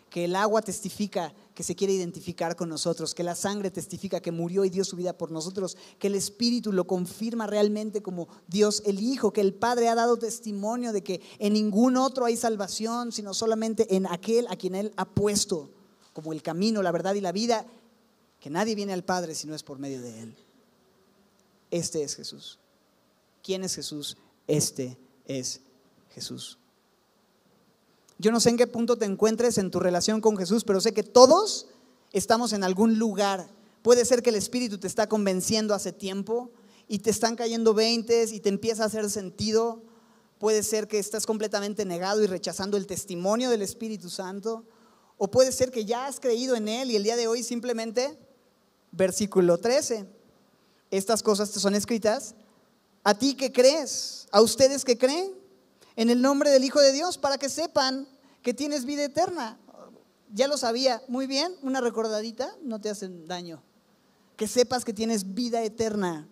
Que el agua testifica que se quiere identificar con nosotros, que la sangre testifica que murió y dio su vida por nosotros, que el Espíritu lo confirma realmente como Dios el Hijo, que el Padre ha dado testimonio de que en ningún otro hay salvación, sino solamente en aquel a quien Él ha puesto como el camino, la verdad y la vida, que nadie viene al Padre si no es por medio de Él. Este es Jesús. ¿Quién es Jesús? Este es Jesús. Yo no sé en qué punto te encuentres en tu relación con Jesús, pero sé que todos estamos en algún lugar. Puede ser que el Espíritu te está convenciendo hace tiempo y te están cayendo veintes y te empieza a hacer sentido. Puede ser que estás completamente negado y rechazando el testimonio del Espíritu Santo. O puede ser que ya has creído en Él y el día de hoy simplemente, versículo 13, estas cosas te son escritas a ti que crees, a ustedes que creen en el nombre del Hijo de Dios, para que sepan que tienes vida eterna. Ya lo sabía, muy bien, una recordadita no te hace daño. Que sepas que tienes vida eterna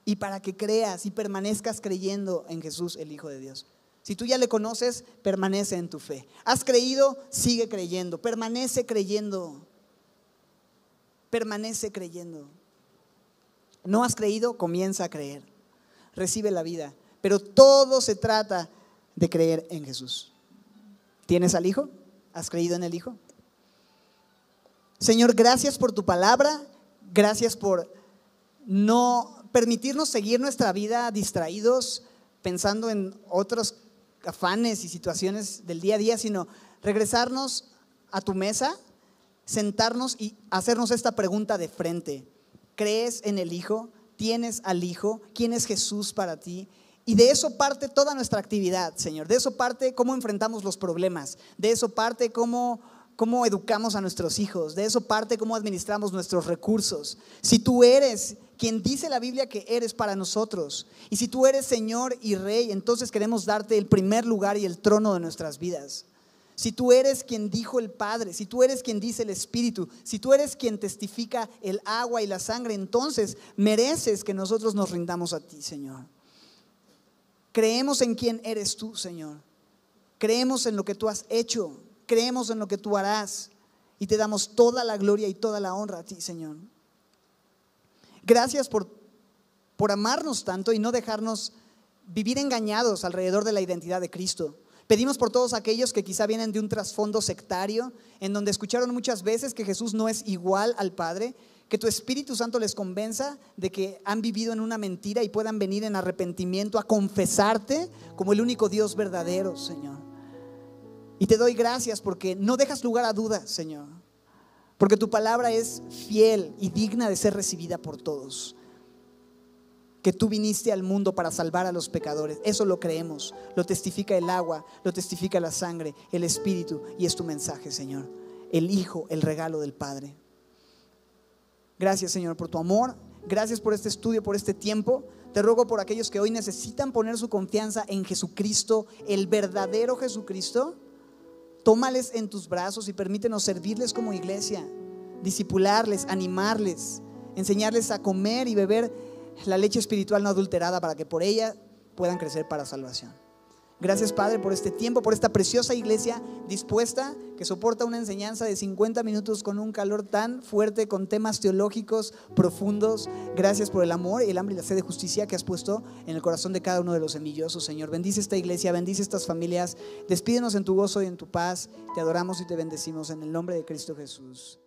y para que creas y permanezcas creyendo en Jesús, el Hijo de Dios. Si tú ya le conoces, permanece en tu fe. Has creído, sigue creyendo, permanece creyendo. Permanece creyendo. No has creído, comienza a creer. Recibe la vida, pero todo se trata de creer en Jesús. ¿Tienes al Hijo? ¿Has creído en el Hijo? Señor, gracias por tu palabra, gracias por no permitirnos seguir nuestra vida distraídos, pensando en otros afanes y situaciones del día a día, sino regresarnos a tu mesa, sentarnos y hacernos esta pregunta de frente. ¿Crees en el Hijo? ¿Tienes al Hijo? ¿Quién es Jesús para ti? Y de eso parte toda nuestra actividad, Señor. De eso parte cómo enfrentamos los problemas. De eso parte cómo educamos a nuestros hijos. De eso parte cómo administramos nuestros recursos. Si tú eres quien dice la Biblia que eres para nosotros, y si tú eres Señor y Rey, entonces queremos darte el primer lugar y el trono de nuestras vidas. Si tú eres quien dijo el Padre, si tú eres quien dice el Espíritu, si tú eres quien testifica el agua y la sangre, entonces mereces que nosotros nos rindamos a ti, Señor. Creemos en quién eres tú, Señor. Creemos en lo que tú has hecho. Creemos en lo que tú harás. Y te damos toda la gloria y toda la honra a ti, Señor. Gracias por amarnos tanto y no dejarnos vivir engañados alrededor de la identidad de Cristo. Pedimos por todos aquellos que quizá vienen de un trasfondo sectario, en donde escucharon muchas veces que Jesús no es igual al Padre, que tu Espíritu Santo les convenza de que han vivido en una mentira y puedan venir en arrepentimiento a confesarte como el único Dios verdadero, Señor. Y te doy gracias porque no dejas lugar a dudas, Señor, porque tu palabra es fiel y digna de ser recibida por todos. Que tú viniste al mundo para salvar a los pecadores, eso lo creemos, lo testifica el agua, lo testifica la sangre, el Espíritu, y es tu mensaje, Señor, el Hijo, el regalo del Padre. Gracias, Señor, por tu amor, gracias por este estudio, por este tiempo. Te ruego por aquellos que hoy necesitan poner su confianza en Jesucristo, el verdadero Jesucristo. Tómales en tus brazos y permítenos servirles como iglesia, discipularles, animarles, enseñarles a comer y beber la leche espiritual no adulterada para que por ella puedan crecer para salvación. Gracias, Padre, por este tiempo, por esta preciosa iglesia dispuesta, que soporta una enseñanza de 50 minutos con un calor tan fuerte, con temas teológicos profundos. Gracias por el amor, el hambre y la sed de justicia que has puesto en el corazón de cada uno de los semillosos, Señor. Bendice esta iglesia, bendice estas familias. Despídenos en tu gozo y en tu paz. Te adoramos y te bendecimos en el nombre de Cristo Jesús.